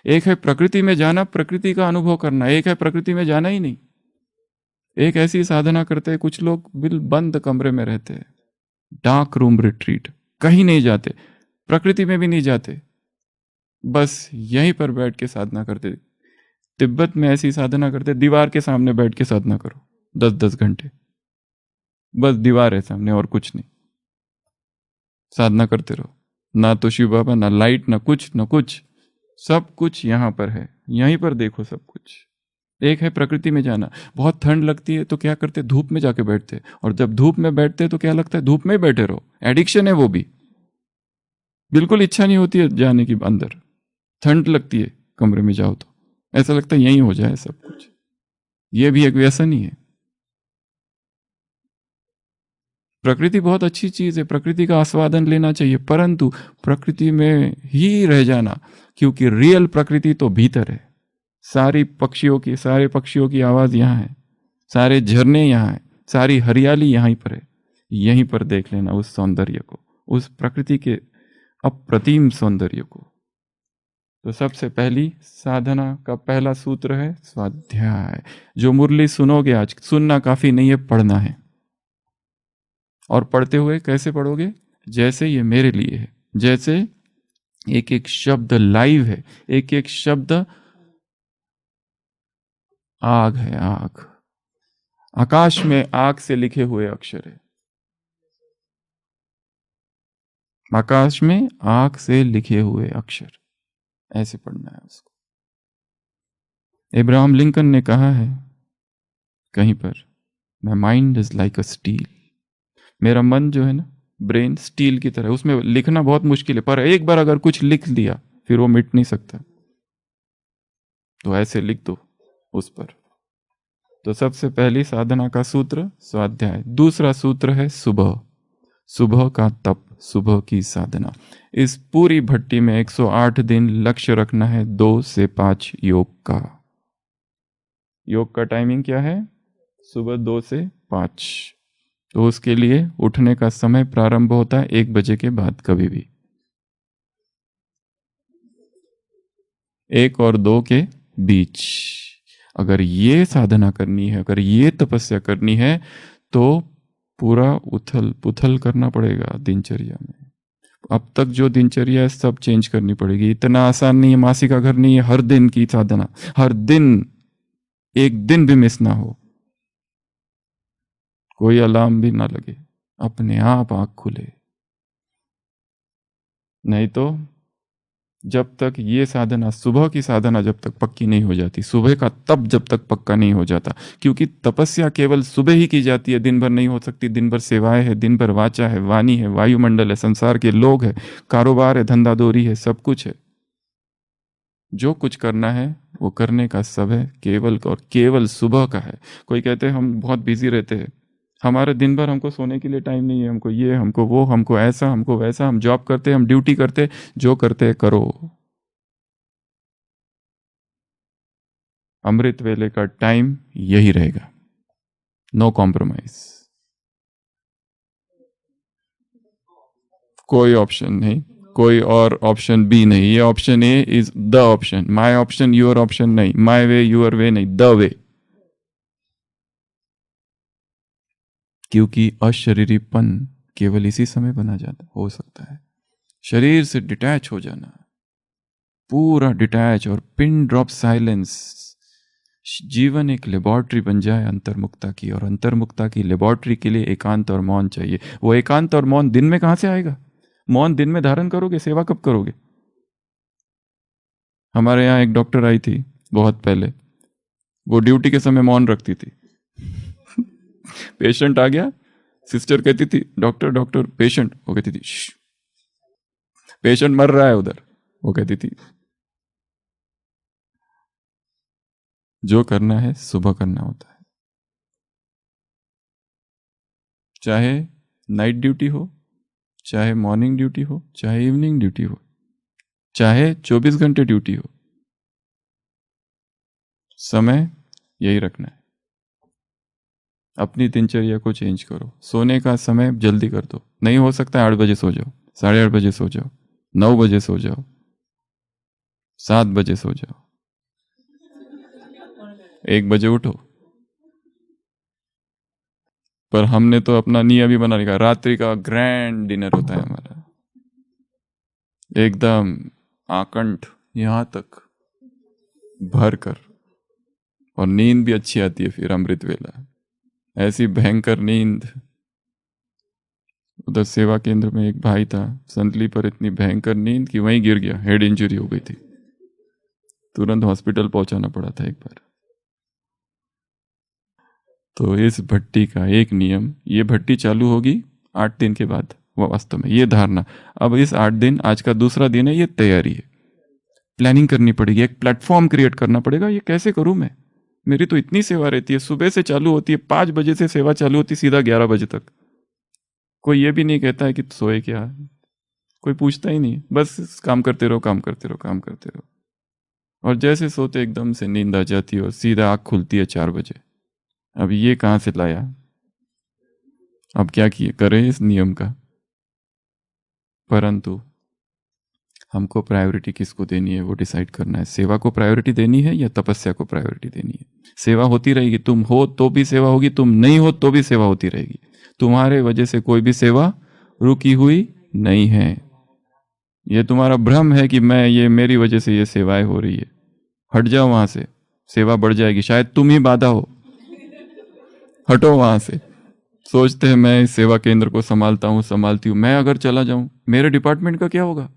एक है प्रकृति में जाना, प्रकृति का अनुभव करना, एक है प्रकृति में जाना ही नहीं। एक ऐसी साधना करते हैं कुछ लोग, बिल बंद कमरे में रहते हैं, डार्क रूम रिट्रीट, कहीं नहीं जाते, प्रकृति में भी नहीं जाते, बस यहीं पर बैठ के साधना करते। तिब्बत में ऐसी साधना करते, दीवार के सामने बैठ के साधना करो 10-10 घंटे, बस दीवार है सामने और कुछ नहीं, साधना करते रहो। ना तो शिव बाबा, ना लाइट, ना कुछ, सब कुछ यहां पर है, यहीं पर देखो सब कुछ। एक है प्रकृति में जाना, बहुत ठंड लगती है तो क्या करते? धूप में जाके बैठते, और जब धूप में बैठते तो क्या लगता है? धूप में ही बैठे रहो, एडिक्शन है वो भी, बिल्कुल इच्छा नहीं होती है जाने की अंदर, ठंड लगती है कमरे में जाओ तो ऐसा लगता है यहीं हो जाए सब कुछ। ये भी एक व्यसन ही है। प्रकृति बहुत अच्छी चीज है, प्रकृति का आस्वादन लेना चाहिए, परंतु प्रकृति में ही रह जाना, क्योंकि रियल प्रकृति तो भीतर है। सारे पक्षियों की आवाज यहाँ है, सारे झरने यहाँ है, सारी हरियाली यहीं पर है। यहीं पर देख लेना उस सौंदर्य को, उस प्रकृति के अप्रतिम सौंदर्य को। तो सबसे पहली साधना का पहला सूत्र है स्वाध्याय। जो मुरली सुनोगे आज, सुनना काफी नहीं है, पढ़ना है। और पढ़ते हुए कैसे पढ़ोगे? जैसे ये मेरे लिए है, जैसे एक एक शब्द लाइव है, एक एक शब्द आग है, आग, आकाश में आग से लिखे हुए अक्षर है, आकाश में आग से लिखे हुए अक्षर, ऐसे पढ़ना है उसको। इब्राहिम लिंकन ने कहा है कहीं पर, my mind is like a steel, मेरा मन जो है ना ब्रेन स्टील की तरह, उसमें लिखना बहुत मुश्किल है, पर एक बार अगर कुछ लिख दिया फिर वो मिट नहीं सकता। तो ऐसे लिख दो उस पर। तो सबसे पहली साधना का सूत्र स्वाध्याय। दूसरा सूत्र है सुबह, सुबह का तप, सुबह की साधना। इस पूरी भट्टी में 108 दिन लक्ष्य रखना है 2 से 5 योग का। योग का टाइमिंग क्या है? सुबह 2 से 5। तो उसके लिए उठने का समय प्रारंभ होता है 1 बजे के बाद, कभी भी 1 और 2 के बीच। अगर ये साधना करनी है, अगर ये तपस्या करनी है, तो पूरा उथल पुथल करना पड़ेगा दिनचर्या में। अब तक जो दिनचर्या है सब चेंज करनी पड़ेगी। इतना आसान नहीं है, मासी का घर नहीं है। हर दिन की साधना, हर दिन, एक दिन भी मिस ना हो, कोई अलार्म भी ना लगे, अपने आप आंख खुले। नहीं तो जब तक ये साधना, सुबह की साधना जब तक पक्की नहीं हो जाती, सुबह का तप जब तक पक्का नहीं हो जाता, क्योंकि तपस्या केवल सुबह ही की जाती है, दिन भर नहीं हो सकती। दिन भर सेवाएं है, दिन भर वाचा है, वाणी है, वायुमंडल है, संसार के लोग है, कारोबार है, धंधादोरी है, सब कुछ है। जो कुछ करना है वो करने का समय केवल और केवल सुबह का है। कोई कहते हैं हम बहुत बिजी रहते हैं, हमारे दिन भर हमको सोने के लिए टाइम नहीं है, हमको ये, हमको वो, हमको ऐसा, हमको वैसा, हम जॉब करते, हम ड्यूटी करते, जो करते करो। अमृत वेले का टाइम यही रहेगा, नो कॉम्प्रोमाइज, कोई ऑप्शन नहीं, कोई और ऑप्शन बी नहीं। ये option A is the option, my option your option नहीं, माय वे योर वे नहीं, द वे। क्योंकि अशरीरीपन केवल इसी समय बना जाता हो सकता है, शरीर से डिटैच हो जाना, पूरा डिटैच और पिन ड्रॉप साइलेंस। जीवन एक लेबोरेटरी बन जाए अंतर्मुक्ता की, और अंतर्मुक्ता की लेबोरेटरी के लिए एकांत और मौन चाहिए। वो एकांत और मौन दिन में कहां से आएगा? मौन दिन में धारण करोगे, सेवा कब करोगे? हमारे यहाँ एक डॉक्टर आई थी बहुत पहले, वो ड्यूटी के समय मौन रखती थी। पेशेंट आ गया, सिस्टर कहती थी डॉक्टर डॉक्टर, पेशेंट, वो कहती थी पेशेंट मर रहा है उधर, वो कहती थी जो करना है सुबह करना होता है। चाहे नाइट ड्यूटी हो, चाहे मॉर्निंग ड्यूटी हो, चाहे इवनिंग ड्यूटी हो, चाहे 24 घंटे ड्यूटी हो, समय यही रखना है। अपनी दिनचर्या को चेंज करो। सोने का समय जल्दी कर दो, नहीं हो सकता 8 बजे सो जाओ, 8:30 बजे सो जाओ, 9 बजे सो जाओ, 7 बजे सो जाओ, 1 बजे उठो। पर हमने तो अपना नियम ही बना रखा, रात्रि का ग्रैंड डिनर होता है हमारा, एकदम आकंठ यहां तक भर कर, और नींद भी अच्छी आती है फिर अमृत वेला, ऐसी भयंकर नींद। उधर सेवा केंद्र में एक भाई था, संतली पर इतनी भयंकर नींद कि वहीं गिर गया, हेड इंजरी हो गई थी, तुरंत हॉस्पिटल पहुंचाना पड़ा था एक बार। तो इस भट्टी का एक नियम, ये भट्टी चालू होगी 8 दिन के बाद, वो वास्तव में ये धारणा। अब इस 8 दिन, आज का दूसरा दिन है, ये तैयारी है, प्लानिंग करनी पड़ेगी, एक प्लेटफॉर्म क्रिएट करना पड़ेगा। ये कैसे करूं मैं? मेरी तो इतनी सेवा रहती है, सुबह से चालू होती है, 5 बजे से सेवा चालू होती है सीधा 11 बजे तक। कोई ये भी नहीं कहता है कि सोए क्या, कोई पूछता ही नहीं, बस काम करते रहो, काम करते रहो, काम करते रहो। और जैसे सोते एकदम से नींद आ जाती है और सीधा आँख खुलती है 4 बजे। अब ये कहाँ से लाया? अब क्या किए करें इस नियम का? परंतु हमको प्रायोरिटी किसको देनी है वो डिसाइड करना है। सेवा को प्रायोरिटी देनी है या तपस्या को प्रायोरिटी देनी है? सेवा होती रहेगी, तुम हो तो भी सेवा होगी, तुम नहीं हो तो भी सेवा होती रहेगी। तुम्हारे वजह से कोई भी सेवा रुकी हुई नहीं है। ये तुम्हारा भ्रम है कि मैं, ये मेरी वजह से ये सेवाएं हो रही है। हट जाओ वहां से, सेवा बढ़ जाएगी, शायद तुम ही बाधा हो। हटो वहां से। सोचते हैं मैं इस सेवा केंद्र को संभालता हूँ, संभालती हूँ, मैं अगर चला जाऊं मेरे डिपार्टमेंट का क्या होगा?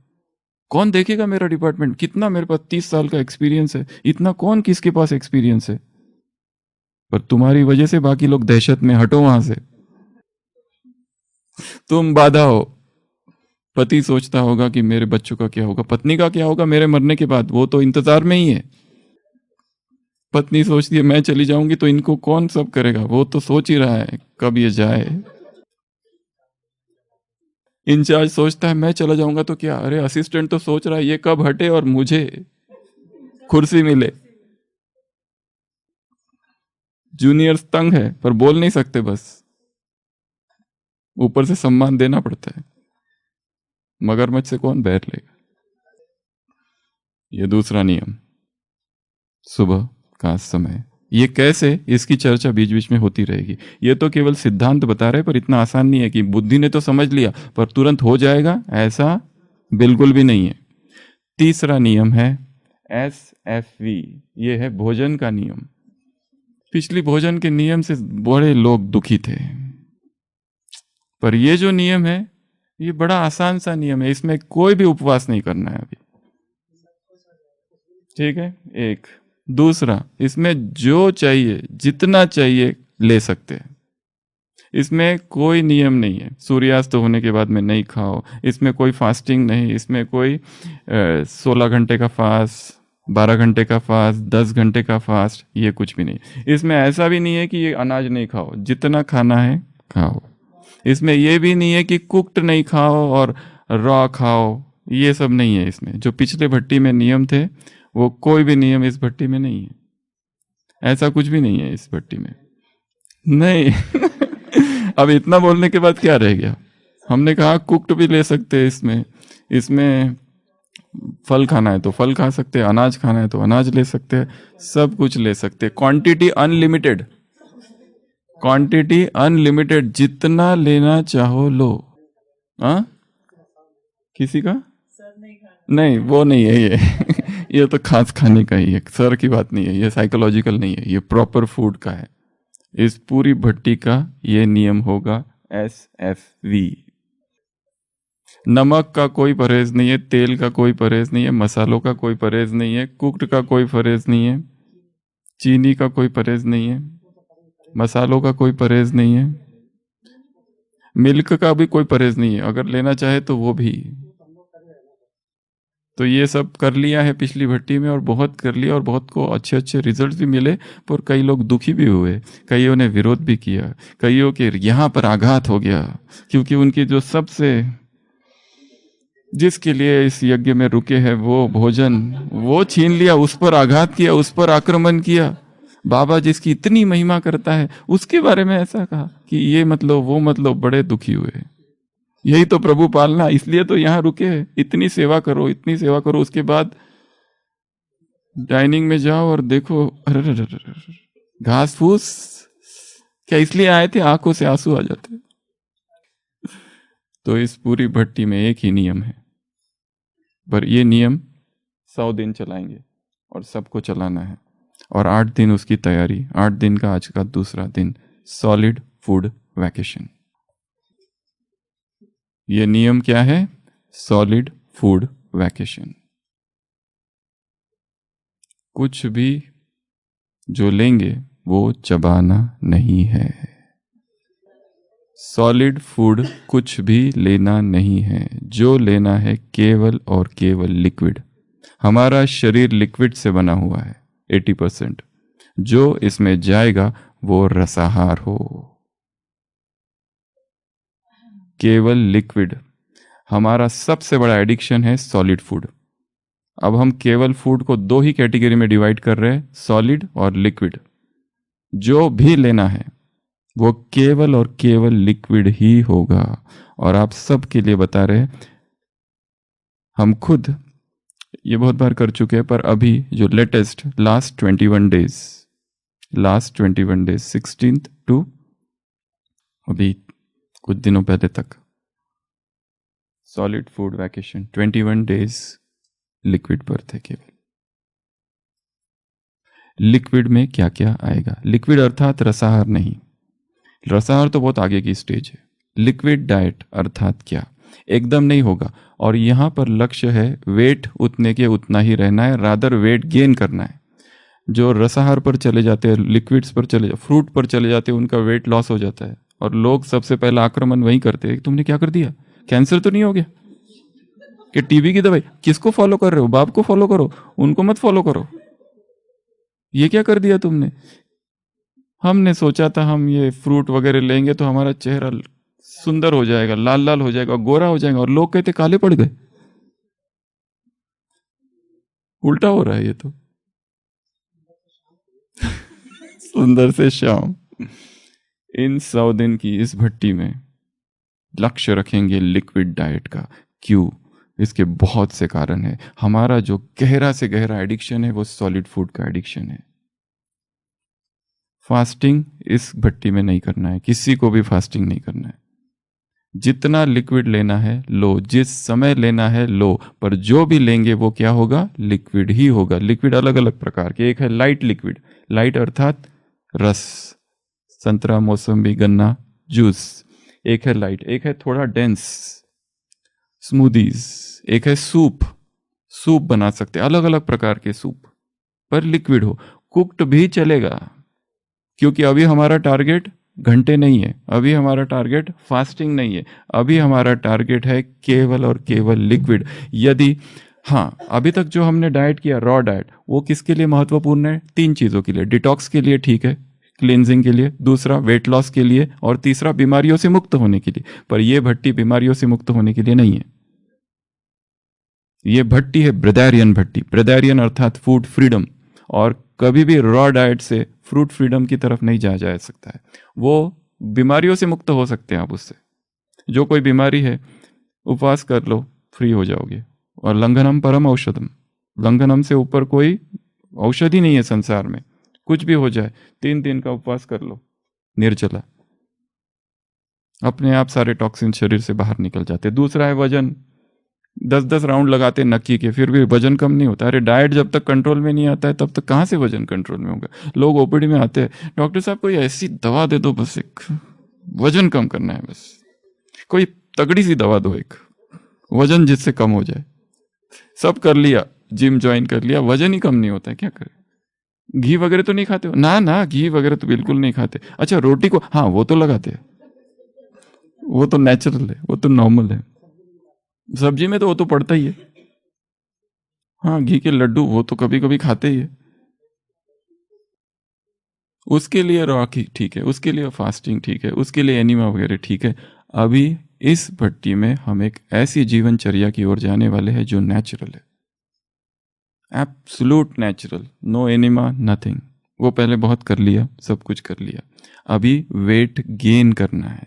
कौन देखेगा मेरा डिपार्टमेंट? कितना मेरे पास 30 साल का एक्सपीरियंस है, इतना कौन किसके पास एक्सपीरियंस है? पर तुम्हारी वजह से बाकी लोग दहशत में, हटो वहां से। तुम बाधा हो। पति सोचता होगा कि मेरे बच्चों का क्या होगा, पत्नी का क्या होगा मेरे मरने के बाद, वो तो इंतजार में ही है। पत्नी सोचती है मैं चली जाऊंगी तो इनको कौन सब करेगा, वो तो सोच ही रहा है कब ये जाए। इंचार्ज सोचता है मैं चला जाऊंगा तो क्या, अरे असिस्टेंट तो सोच रहा है ये कब हटे और मुझे कुर्सी मिले। जूनियर्स तंग है पर बोल नहीं सकते, बस ऊपर से सम्मान देना पड़ता है। मगरमच्छ से कौन बैर लेगा। ये दूसरा नियम, सुबह का समय। ये कैसे, इसकी चर्चा बीच बीच में होती रहेगी। ये तो केवल सिद्धांत बता रहे, पर इतना आसान नहीं है कि बुद्धि ने तो समझ लिया पर तुरंत हो जाएगा, ऐसा बिल्कुल भी नहीं है। तीसरा नियम है SFV, ये है भोजन का नियम। पिछली भोजन के नियम से बड़े लोग दुखी थे, पर ये जो नियम है ये बड़ा आसान सा नियम है, इसमें कोई भी उपवास नहीं करना है अभी, ठीक है। एक दूसरा, इसमें जो चाहिए जितना चाहिए ले सकते हैं, इसमें कोई नियम नहीं है। सूर्यास्त होने के बाद में नहीं खाओ, इसमें कोई फास्टिंग नहीं, इसमें कोई 16 घंटे का फास्ट, 12 घंटे का फास्ट, 10 घंटे का फास्ट, ये कुछ भी नहीं। इसमें ऐसा भी नहीं है कि ये अनाज नहीं खाओ, जितना खाना है खाओ। इसमें यह भी नहीं है कि कुक्ड नहीं खाओ और रॉ खाओ, ये सब नहीं है इसमें। जो पिछले भट्टी में नियम थे वो कोई भी नियम इस भट्टी में नहीं है, ऐसा कुछ भी नहीं है इस भट्टी में, नहीं। अब इतना बोलने के बाद क्या रह गया। हमने कहा कुक्ड भी ले सकते हैं, इसमें फल खाना है तो फल खा सकते हैं, अनाज खाना है तो अनाज ले सकते हैं, सब कुछ ले सकते हैं। क्वांटिटी अनलिमिटेड, क्वांटिटी अनलिमिटेड, जितना लेना चाहो लो। हाँ, किसी का नहीं, वो नहीं है ये। ये तो खास खाने का ही है, सर की बात नहीं है, ये साइकोलॉजिकल नहीं है, ये प्रॉपर फूड का है। इस पूरी भट्टी का ये नियम होगा SFV। नमक का कोई परहेज नहीं है, तेल का कोई परहेज नहीं है, मसालों का कोई परहेज नहीं है, कुक्ड का कोई परहेज नहीं है, चीनी का कोई परहेज नहीं है, मसालों का कोई परहेज नहीं है, मिल्क का भी कोई परहेज नहीं है, अगर लेना चाहे तो वो भी। तो ये सब कर लिया है पिछली भट्टी में, और बहुत कर लिया, और बहुत को अच्छे अच्छे रिजल्ट भी मिले, पर कई लोग दुखी भी हुए, कईयों ने विरोध भी किया, कईयों के यहाँ पर आघात हो गया, क्योंकि उनकी जो सबसे, जिसके लिए इस यज्ञ में रुके हैं वो भोजन वो छीन लिया, उस पर आघात किया, उस पर आक्रमण किया। बाबा जिसकी इतनी महिमा करता है उसके बारे में ऐसा कहा कि ये मतलब वो मतलब, बड़े दुखी हुए। यही तो प्रभु पालना, इसलिए तो यहाँ रुके हैं। इतनी सेवा करो, इतनी सेवा करो, उसके बाद डाइनिंग में जाओ और देखो अरे घास फूस, क्या इसलिए आए थे, आंखों से आंसू आ जाते। तो इस पूरी भट्टी में एक ही नियम है, पर ये नियम 100 दिन चलाएंगे और सबको चलाना है, और 8 दिन उसकी तैयारी। 8 दिन का आज का दूसरा दिन, सॉलिड फूड वैकेशन। ये नियम क्या है? Solid food vacation. कुछ भी जो लेंगे वो चबाना नहीं है। सॉलिड फूड कुछ भी लेना नहीं है, जो लेना है केवल और केवल लिक्विड। हमारा शरीर लिक्विड से बना हुआ है 80%, जो इसमें जाएगा वो रसाहार हो, केवल लिक्विड। हमारा सबसे बड़ा एडिक्शन है सॉलिड फूड। अब हम केवल फूड को 2 ही कैटेगरी में डिवाइड कर रहे हैं, सॉलिड और लिक्विड। जो भी लेना है वो केवल और केवल लिक्विड ही होगा। और आप सब के लिए बता रहे हैं, हम खुद ये बहुत बार कर चुके हैं, पर अभी जो latest last 21 days 16th to अभी कुछ दिनों पहले तक, solid food vacation 21 days liquid पर थे केवल। लिक्विड में क्या क्या आएगा? लिक्विड अर्थात रसाहार नहीं, रसाहार तो बहुत आगे की स्टेज है। लिक्विड डाइट अर्थात क्या? एकदम नहीं होगा, और यहां पर लक्ष्य है वेट उतने के उतना ही रहना है, रादर वेट गेन करना है। जो रसाहार पर चले जाते हैं, लिक्विड्स पर चले, फ्रूट पर चले जाते हैं, उनका वेट लॉस हो जाता है, और लोग सबसे पहला आक्रमण वही करते हैं, तुमने क्या कर दिया, कैंसर तो नहीं हो गया, कि टीबी की दवाई, किसको फॉलो कर रहे हो, बाप को फॉलो करो, उनको मत फॉलो करो, ये क्या कर दिया तुमने। हमने सोचा था हम ये फ्रूट वगैरह लेंगे तो हमारा चेहरा सुंदर हो जाएगा, लाल लाल हो जाएगा, गोरा हो जाएगा, और लोग कहते काले पड़ गए। उल्टा हो रहा है ये तो। सुंदर से श्याम। इन 100 दिन की इस भट्टी में लक्ष्य रखेंगे लिक्विड डाइट का। क्यों? इसके बहुत से कारण है। हमारा जो गहरा से गहरा एडिक्शन है वो सॉलिड फूड का एडिक्शन है। फास्टिंग इस भट्टी में नहीं करना है, किसी को भी फास्टिंग नहीं करना है। जितना लिक्विड लेना है लो, जिस समय लेना है लो, पर जो भी लेंगे वो क्या होगा, लिक्विड ही होगा। लिक्विड अलग अलग प्रकार के, एक है लाइट लिक्विड, लाइट अर्थात रस, संतरा, मौसम्बी, गन्ना, जूस, एक है लाइट, एक है थोड़ा डेंस, स्मूदीज, एक है सूप, सूप बना सकते, अलग अलग प्रकार के सूप, पर लिक्विड हो। कुक्ड भी चलेगा, क्योंकि अभी हमारा टारगेट घंटे नहीं है, अभी हमारा टारगेट फास्टिंग नहीं है, अभी हमारा टारगेट है केवल और केवल लिक्विड। यदि हाँ, अभी तक जो हमने डाइट किया रॉ डाइट, वो किसके लिए महत्वपूर्ण है, 3 चीज़ों के लिए। डिटॉक्स के लिए ठीक है, क्लींजिंग के लिए, दूसरा वेट लॉस के लिए, और तीसरा बीमारियों से मुक्त होने के लिए। पर यह भट्टी बीमारियों से मुक्त होने के लिए नहीं है। यह भट्टी है ब्रेदारियन भट्टी, ब्रेदारियन अर्थात फूड फ्रीडम, और कभी भी रॉ डाइट से फ्रूट फ्रीडम की तरफ नहीं जाया जा सकता है। वो बीमारियों से मुक्त हो सकते हैं आप उससे। जो कोई बीमारी है, उपवास कर लो, फ्री हो जाओगे। और लंघनम परम औषधम, लंघनम से ऊपर कोई औषधि नहीं है संसार में। कुछ भी हो जाए, 3 दिन का उपवास कर लो, निर्जला, अपने आप सारे टॉक्सिन शरीर से बाहर निकल जाते। दूसरा है वजन, 10-10 राउंड लगाते नक्की के, फिर भी वजन कम नहीं होता। अरे डाइट जब तक कंट्रोल में नहीं आता है तब तक कहाँ से वजन कंट्रोल में होगा। लोग ओपीडी में आते हैं, डॉक्टर साहब कोई ऐसी दवा दे दो, बस एक वजन कम करना है, बस कोई तगड़ी सी दवा दो, एक वजन जिससे कम हो जाए। सब कर लिया, जिम ज्वाइन कर लिया, वजन ही कम नहीं होता है, क्या करें। घी वगैरह तो नहीं खाते हो ना? ना, घी वगैरह तो बिल्कुल नहीं खाते। अच्छा, रोटी को हाँ वो तो लगाते हैं, वो तो नेचुरल है, वो तो नॉर्मल है। सब्जी में तो वो तो पड़ता ही है। हाँ, घी के लड्डू वो तो कभी कभी खाते ही है। उसके लिए रॉ ठीक है, उसके लिए फास्टिंग ठीक है, उसके लिए एनीमा वगैरह ठीक है। अभी इस भट्टी में हम एक ऐसी जीवनचर्या की ओर जाने वाले हैं जो नेचुरल है, absolute natural, no enema, nothing. वो पहले बहुत कर लिया, सब कुछ कर लिया। अभी वेट गेन करना है,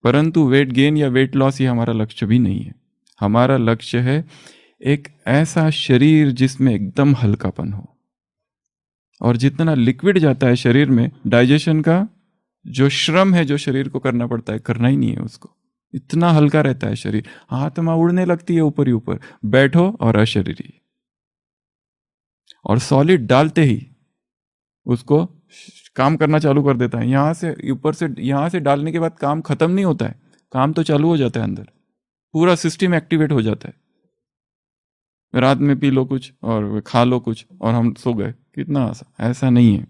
परंतु वेट गेन या वेट लॉस ये हमारा लक्ष्य भी नहीं है। हमारा लक्ष्य है एक ऐसा शरीर जिसमें एकदम हल्कापन हो, और जितना लिक्विड जाता है शरीर में, डाइजेशन का जो श्रम है जो शरीर को करना पड़ता है, करना ही नहीं है उसको। इतना हल्का रहता है शरीर, आत्मा उड़ने लगती है ऊपर ही ऊपर। बैठो और अशरीरी, और सॉलिड डालते ही उसको काम करना चालू कर देता है। यहां से ऊपर से, यहां से डालने के बाद काम खत्म नहीं होता है, काम तो चालू हो जाता है अंदर, पूरा सिस्टम एक्टिवेट हो जाता है। रात में पी लो कुछ और खा लो कुछ और हम सो गए, कितना आसान। ऐसा नहीं है।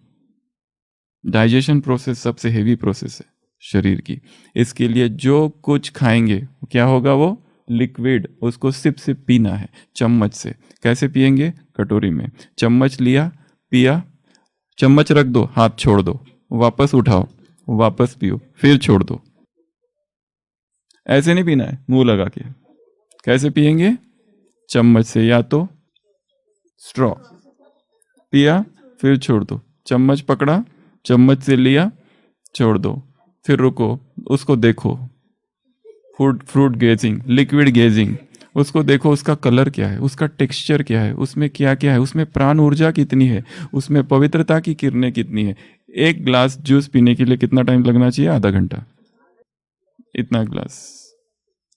डाइजेशन प्रोसेस सबसे हेवी प्रोसेस है शरीर की। इसके लिए जो कुछ खाएंगे क्या होगा, वो लिक्विड, उसको सिप सिप पीना है चम्मच से। कैसे पिएंगे? कटोरी में चम्मच लिया, पिया, चम्मच रख दो, हाथ छोड़ दो, वापस उठाओ, वापस पियो, फिर छोड़ दो। ऐसे नहीं पीना है मुंह लगा के। कैसे पिएंगे? चम्मच से, या तो स्ट्रॉ, पिया फिर छोड़ दो, चम्मच पकड़ा, चम्मच से लिया, छोड़ दो, फिर रुको, उसको देखो। फ्रूट गेजिंग, लिक्विड गेजिंग, उसको देखो, उसका कलर क्या है, उसका टेक्सचर क्या है, उसमें क्या क्या है, उसमें प्राण ऊर्जा कितनी है, उसमें पवित्रता की किरणें कितनी है। एक ग्लास जूस पीने के लिए कितना टाइम लगना चाहिए? आधा घंटा। इतना ग्लास,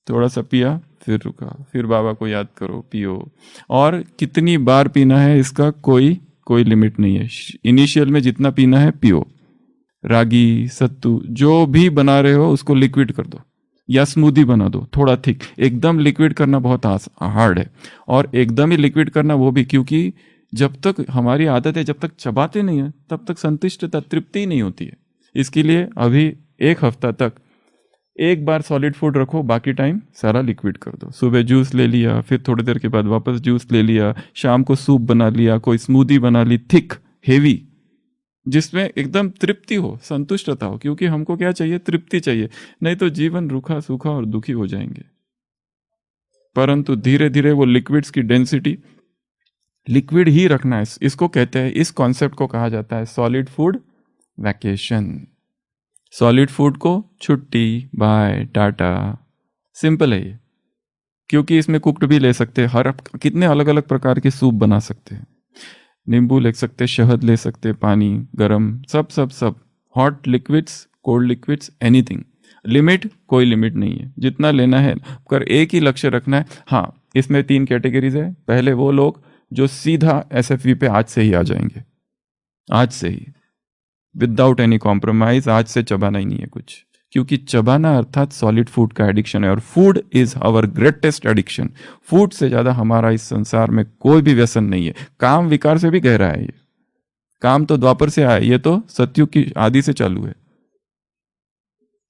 थोड़ा सा पिया, फिर रुका, फिर बाबा को याद करो, पियो। और कितनी बार पीना है इसका कोई लिमिट नहीं है। इनिशियल में जितना पीना है पियो। रागी, सत्तू जो भी बना रहे हो उसको लिक्विड कर दो, या स्मूदी बना दो, थोड़ा थिक। एकदम लिक्विड करना बहुत हार्ड है, और एकदम ही लिक्विड करना वो भी, क्योंकि जब तक हमारी आदत है, जब तक चबाते नहीं है तब तक संतुष्टता, तृप्ति नहीं होती है। इसके लिए अभी 1 हफ्ता तक एक बार सॉलिड फूड रखो, बाकी टाइम सारा लिक्विड कर दो। सुबह जूस ले लिया, फिर थोड़ी देर के बाद वापस जूस ले लिया, शाम को सूप बना लिया, कोई स्मूदी बना ली थिक हेवी, जिसमें एकदम तृप्ति हो, संतुष्टता हो, क्योंकि हमको क्या चाहिए? तृप्ति चाहिए, नहीं तो जीवन रूखा सूखा और दुखी हो जाएंगे। परंतु धीरे धीरे वो लिक्विड्स की डेंसिटी, लिक्विड ही रखना है, इसको कहते हैं, इस कॉन्सेप्ट को कहा जाता है solid food vacation. Solid food को छुट्टी, बाय, टाटा, सिंपल है ये, क्योंकि इसमें कुक्ड भी ले सकते हैं, हर कितने अलग अलग प्रकार के सूप बना सकते हैं, नींबू ले सकते हैं, शहद ले सकते हैं, पानी गरम, सब सब सब, hot liquids, cold liquids, anything. Limit, कोई लिमिट नहीं है, जितना लेना है कर, एक ही लक्ष्य रखना है। हाँ, इसमें 3 कैटेगरीज है। पहले वो लोग जो सीधा एसएफवी पे आज से ही आ जाएंगे, आज से ही, विदाउट एनी कॉम्प्रोमाइज, आज से चबाना ही नहीं है कुछ, क्योंकि चबाना अर्थात सॉलिड फूड का एडिक्शन है, और food is our greatest addiction. Food से ज्यादा हमारा इस संसार में कोई भी व्यसन नहीं है। काम विकार से भी गहरा है ये, काम तो द्वापर से आया, ये तो सतयुग की आदि से चालू है।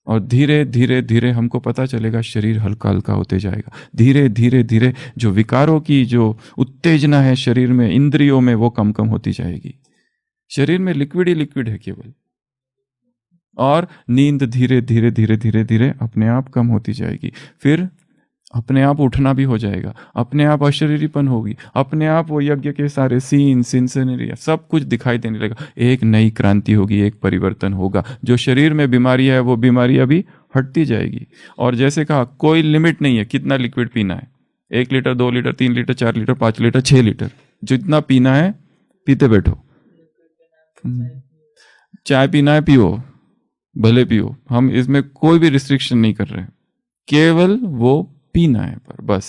और धीरे धीरे धीरे हमको पता चलेगा, शरीर हल्का हल्का होते जाएगा, धीरे धीरे धीरे जो विकारों की जो उत्तेजना है शरीर में, इंद्रियों में, वो कम कम होती जाएगी। शरीर में लिक्विड ही लिक्विड है केवल, और नींद धीरे धीरे धीरे धीरे धीरे अपने आप कम होती जाएगी। फिर अपने आप उठना भी हो जाएगा, अपने आप अशरीरीपन होगी, अपने आप वो यज्ञ के सारे सीन सिनसनरी सब कुछ दिखाई देने लगेगा। एक नई क्रांति होगी, एक परिवर्तन होगा। जो शरीर में बीमारी है वो बीमारी अभी हटती जाएगी। और जैसे कहा, कोई लिमिट नहीं है कितना लिक्विड पीना है, 1 litre, 2 litre, 3 litre, 4 litre, 5 litre, 6 litre, जितना पीना है पीते बैठो। चाय पीना है पियो, भले पियो, हम इसमें कोई भी रिस्ट्रिक्शन नहीं कर रहे, केवल वो पीना है पर बस।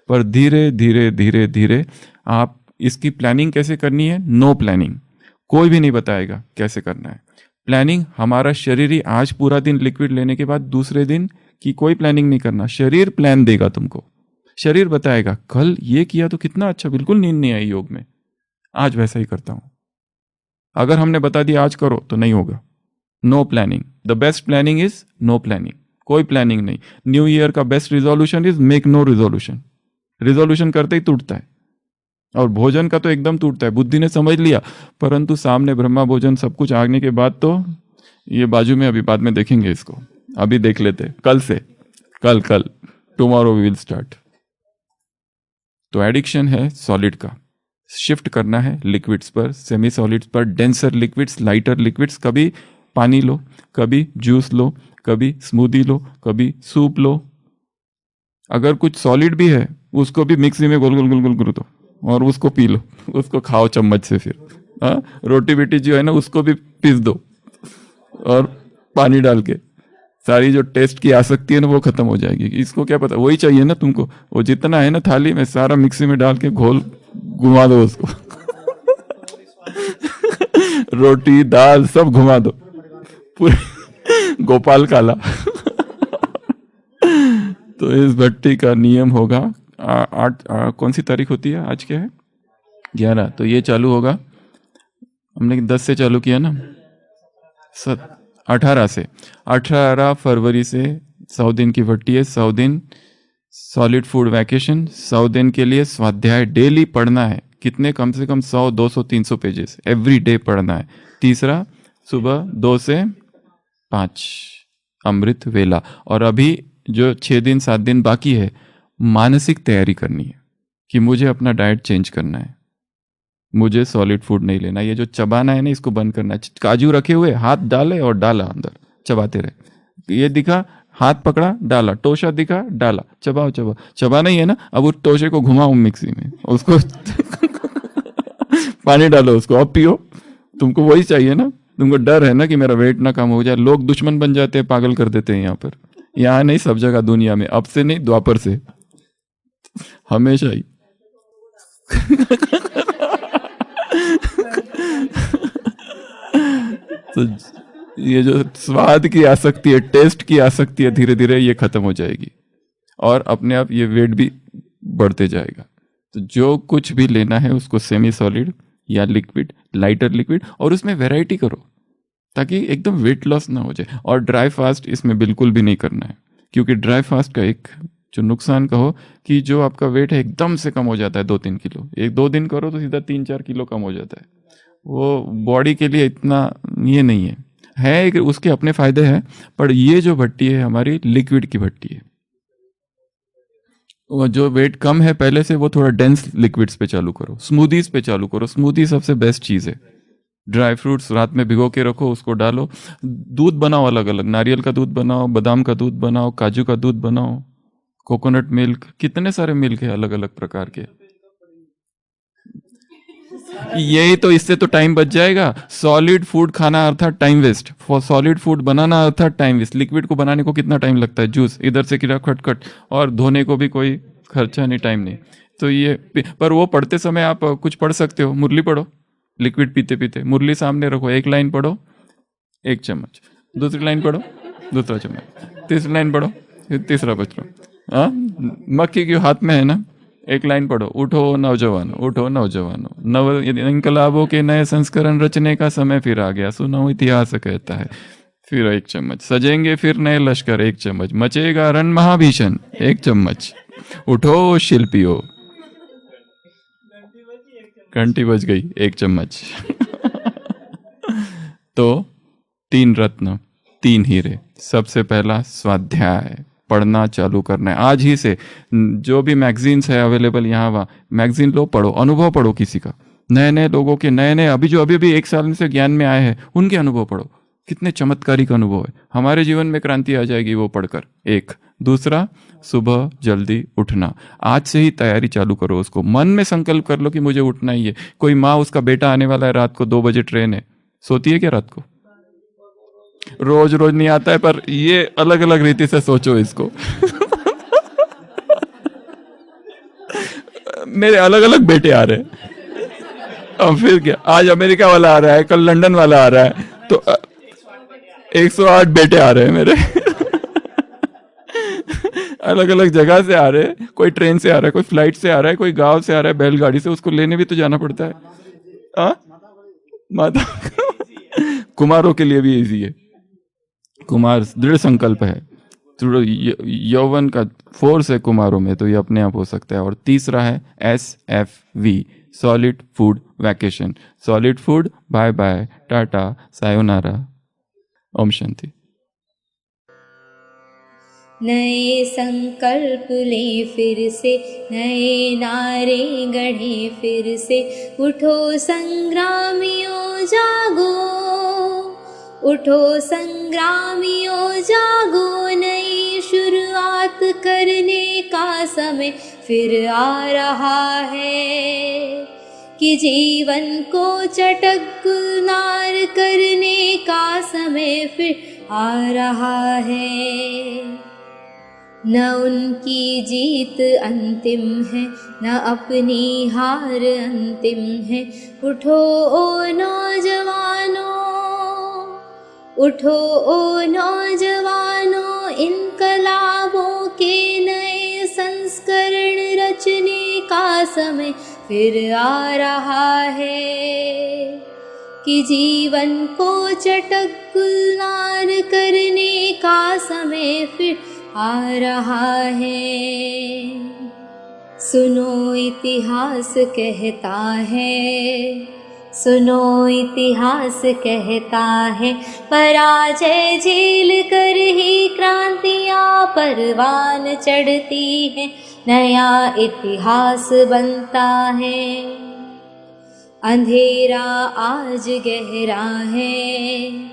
पर धीरे धीरे धीरे धीरे आप इसकी प्लानिंग कैसे करनी है? नो प्लानिंग, कोई भी नहीं बताएगा कैसे करना है। प्लानिंग हमारा शरीर ही, आज पूरा दिन लिक्विड लेने के बाद दूसरे दिन की कोई प्लानिंग नहीं करना, शरीर प्लान देगा तुमको। शरीर बताएगा कल ये किया तो कितना अच्छा, बिल्कुल नींद नहीं आई योग में, आज वैसा ही करता हूं। अगर हमने बता दिया आज करो तो नहीं होगा। No planning, the best planning is no planning, कोई प्लानिंग नहीं। न्यू ईयर का best resolution is make no resolution. Resolution करते ही टूटता है, और भोजन का तो एकदम टूटता है। बुद्धि ने समझ लिया, परंतु सामने ब्रह्मा भोजन सब कुछ आने के बाद तो ये बाजू में, अभी बाद में देखेंगे इसको, अभी देख लेते कल से, कल टुमारो वी विल स्टार्ट। तो एडिक्शन है सॉलिड का, शिफ्ट करना है लिक्विड्स पर, सेमी सॉलिड्स पर, डेंसर लिक्विड्स, लाइटर लिक्विड्स। कभी पानी लो, कभी जूस लो, कभी स्मूदी लो, कभी सूप लो। अगर कुछ सॉलिड भी है उसको भी मिक्सी में गोल गोल गोल गोल करो तो, और उसको पी लो, उसको खाओ चम्मच से। फिर रोटी बेटी जो है ना उसको भी पीस दो, और पानी डाल के सारी जो टेस्ट की आसक्ति है ना वो खत्म हो जाएगी। इसको क्या पता, वही चाहिए ना तुमको, वो जितना है ना थाली में सारा मिक्सी में डाल के घोल घुमा दो उसको रोटी दाल सब घुमा दो, पूरे गोपाल काला तो इस भट्टी का नियम होगा 8 कौन सी तारीख होती है, आज क्या है 11, तो ये चालू होगा, हमने 10 से चालू किया ना, 18 से, 18 फरवरी से 100 दिन की भट्टी है। 100 दिन सॉलिड फूड वैकेशन, 100 दिन के लिए स्वाध्याय डेली पढ़ना है। कितने? कम से कम 100, 200, 300 पेजेस एवरी डे पढ़ना है। तीसरा, सुबह 2 से 5 अमृत वेला। और अभी जो 6 दिन 7 दिन बाकी है, मानसिक तैयारी करनी है कि मुझे अपना डाइट चेंज करना है, मुझे सॉलिड फूड नहीं लेना, ये जो चबाना है ना इसको बंद करना है। काजू रखे हुए, हाथ डाले और डाला अंदर, चबाते रहे। ये दिखा, हाथ पकड़ा डाला, टोशा दिखा डाला, चबाओ चबाओ। चबाना ही है ना, अब उस टोशे को घुमाओ मिक्सी में, उसको पानी डालो उसको, अब पियो। तुमको वही चाहिए ना, तुमको डर है ना कि मेरा वेट ना कम हो जाए। लोग दुश्मन बन जाते हैं, पागल कर देते हैं यहाँ पर, यहाँ नहीं सब जगह दुनिया में, अब से नहीं द्वापर से, हमेशा ही तो ये जो स्वाद की आसक्ति है, टेस्ट की आसक्ति है, धीरे धीरे ये खत्म हो जाएगी और अपने आप ये वेट भी बढ़ते जाएगा। तो जो कुछ भी लेना है उसको सेमी सॉलिड या लिक्विड, लाइटर लिक्विड, और उसमें वैरायटी करो। ताकि एकदम वेट लॉस ना हो जाए। और ड्राई फास्ट इसमें बिल्कुल भी नहीं करना है, क्योंकि ड्राई फास्ट का एक जो नुकसान कहो कि जो आपका वेट है एकदम से कम हो जाता है 2-3 किलो। 1-2 दिन करो तो सीधा 3-4 किलो कम हो जाता है। वो बॉडी के लिए इतना ये नहीं है एक उसके अपने फायदे हैं, पर ये जो भट्टी है हमारी लिक्विड की भट्टी है। वो जो वेट कम है पहले से वो थोड़ा डेंस लिक्विड्स पे चालू करो, स्मूदीज पे चालू करो। स्मूदी सबसे बेस्ट चीज़ है। ड्राई फ्रूट्स रात में भिगो के रखो, उसको डालो, दूध बनाओ अलग अलग, नारियल का दूध बनाओ, बादाम का दूध बनाओ, काजू का दूध बनाओ, कोकोनट मिल्क, कितने सारे मिल्क है अलग अलग प्रकार के। यही तो, इससे तो टाइम बच जाएगा। सॉलिड फूड खाना अर्थात time waste, for solid food बनाना अर्थात टाइम वेस्ट। लिक्विड को बनाने को कितना टाइम लगता है, जूस इधर से गिरा खटखट, और धोने को भी कोई खर्चा नहीं, टाइम नहीं। तो ये पर वो पढ़ते समय आप कुछ पढ़ सकते हो, मुरली पढ़ो लिक्विड पीते पीते, मुरली सामने रखो, एक लाइन पढ़ो 1 चम्मच, दूसरी लाइन पढ़ो 2 चम्मच, तीसरी लाइन पढ़ो तीसरा बच लो। हाँ, मक्खी क्यों हाथ में है ना। एक लाइन पढ़ो, उठो नौजवानों, उठो नौजवानों, नव इनकलाबों के नए संस्करण रचने का समय फिर आ गया, सुनो इतिहास कहता है। फिर 1 चम्मच, सजेंगे फिर नए लश्कर 1 चम्मच, मचेगा रण महाभीषण 1 चम्मच, उठो शिल्पियों। घंटी बज गई 1 चम्मच। तो 3 रत्न 3 हीरे। सबसे पहला स्वाध्याय, पढ़ना चालू करना है आज ही से। जो भी मैगजीन्स है अवेलेबल यहाँ वहाँ, मैगजीन लो, पढ़ो, अनुभव पढ़ो किसी का, नए नए लोगों के, नए नए अभी जो अभी 1 साल से ज्ञान में आए हैं उनके अनुभव पढ़ो। कितने चमत्कारिक अनुभव है, हमारे जीवन में क्रांति आ जाएगी वो पढ़कर। एक दूसरा, सुबह जल्दी उठना, आज से ही तैयारी चालू करो। उसको मन में संकल्प कर लो कि मुझे उठना ही है। कोई माँ, उसका बेटा आने वाला है, रात को 2 बजे ट्रेन है, सोती है क्या रात को? रोज रोज नहीं आता है, पर ये अलग अलग रीति से सोचो इसको। मेरे अलग अलग बेटे आ रहे हैं, अब फिर क्या, आज अमेरिका वाला आ रहा है, कल लंदन वाला आ रहा है, तो 108 बेटे आ रहे हैं मेरे। अलग अलग जगह से आ रहे हैं, कोई ट्रेन से आ रहा है, कोई फ्लाइट से आ रहा है, कोई गांव से आ रहा है बैलगाड़ी से, उसको लेने भी तो जाना पड़ता है। माता कुमारों के लिए भी इजी है, कुमार दृढ़ संकल्प है, यौवन का फोर्स है कुमारों में, तो ये अपने आप हो सकता है। और तीसरा है SFV, solid food vacation. Solid food, bye bye, टाटा, सायोनारा, ओम शांति। नए संकल्प ले फिर से, नए नारे गढ़े फिर से, उठो संग्रामियों जागो, उठो संग्रामियों जागो, नई शुरुआत करने का समय फिर आ रहा है, कि जीवन को चटक गुलजार करने का समय फिर आ रहा है। न उनकी जीत अंतिम है, न अपनी हार अंतिम है, उठो ओ नौजवानों, उठो ओ नौजवानों, इनकलाबों के नए संस्करण रचने का समय फिर आ रहा है, कि जीवन को चटक गुलजार करने का समय फिर आ रहा है। सुनो इतिहास कहता है, सुनो इतिहास कहता है, पराजय झेल कर ही क्रांतियाँ परवान चढ़ती है, नया इतिहास बनता है। अंधेरा आज गहरा है,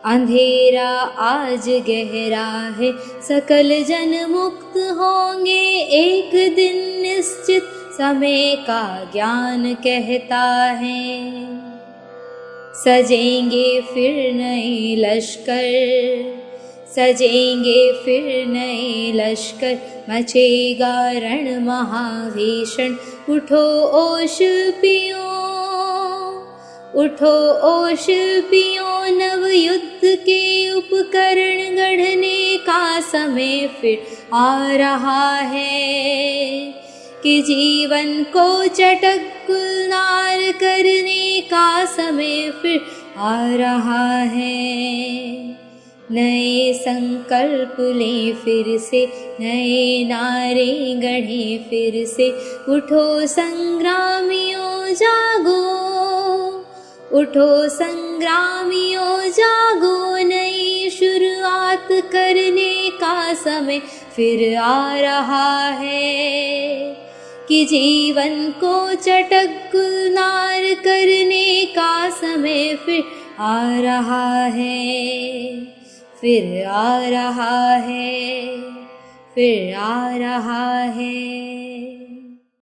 अंधेरा आज गहरा है, सकल जन मुक्त होंगे एक दिन निश्चित, समय का ज्ञान कहता है। सजेंगे फिर नए लश्कर, सजेंगे फिर नए लश्कर, मचेगा रण महाभीषण, उठो ओ शिल्पियों, उठो ओ शिल्पियों, नव युद्ध के उपकरण गढ़ने का समय फिर आ रहा है, कि जीवन को चटक गुलजार करने का समय फिर आ रहा है। नए संकल्प लें फिर से, नए नारे गढ़ें फिर से। उठो संग्रामियों जागो, उठो संग्रामियों जागो। नई शुरुआत करने का समय फिर आ रहा है, कि जीवन को चटक गुलजार करने का समय फिर आ रहा है, फिर आ रहा है, फिर आ रहा है।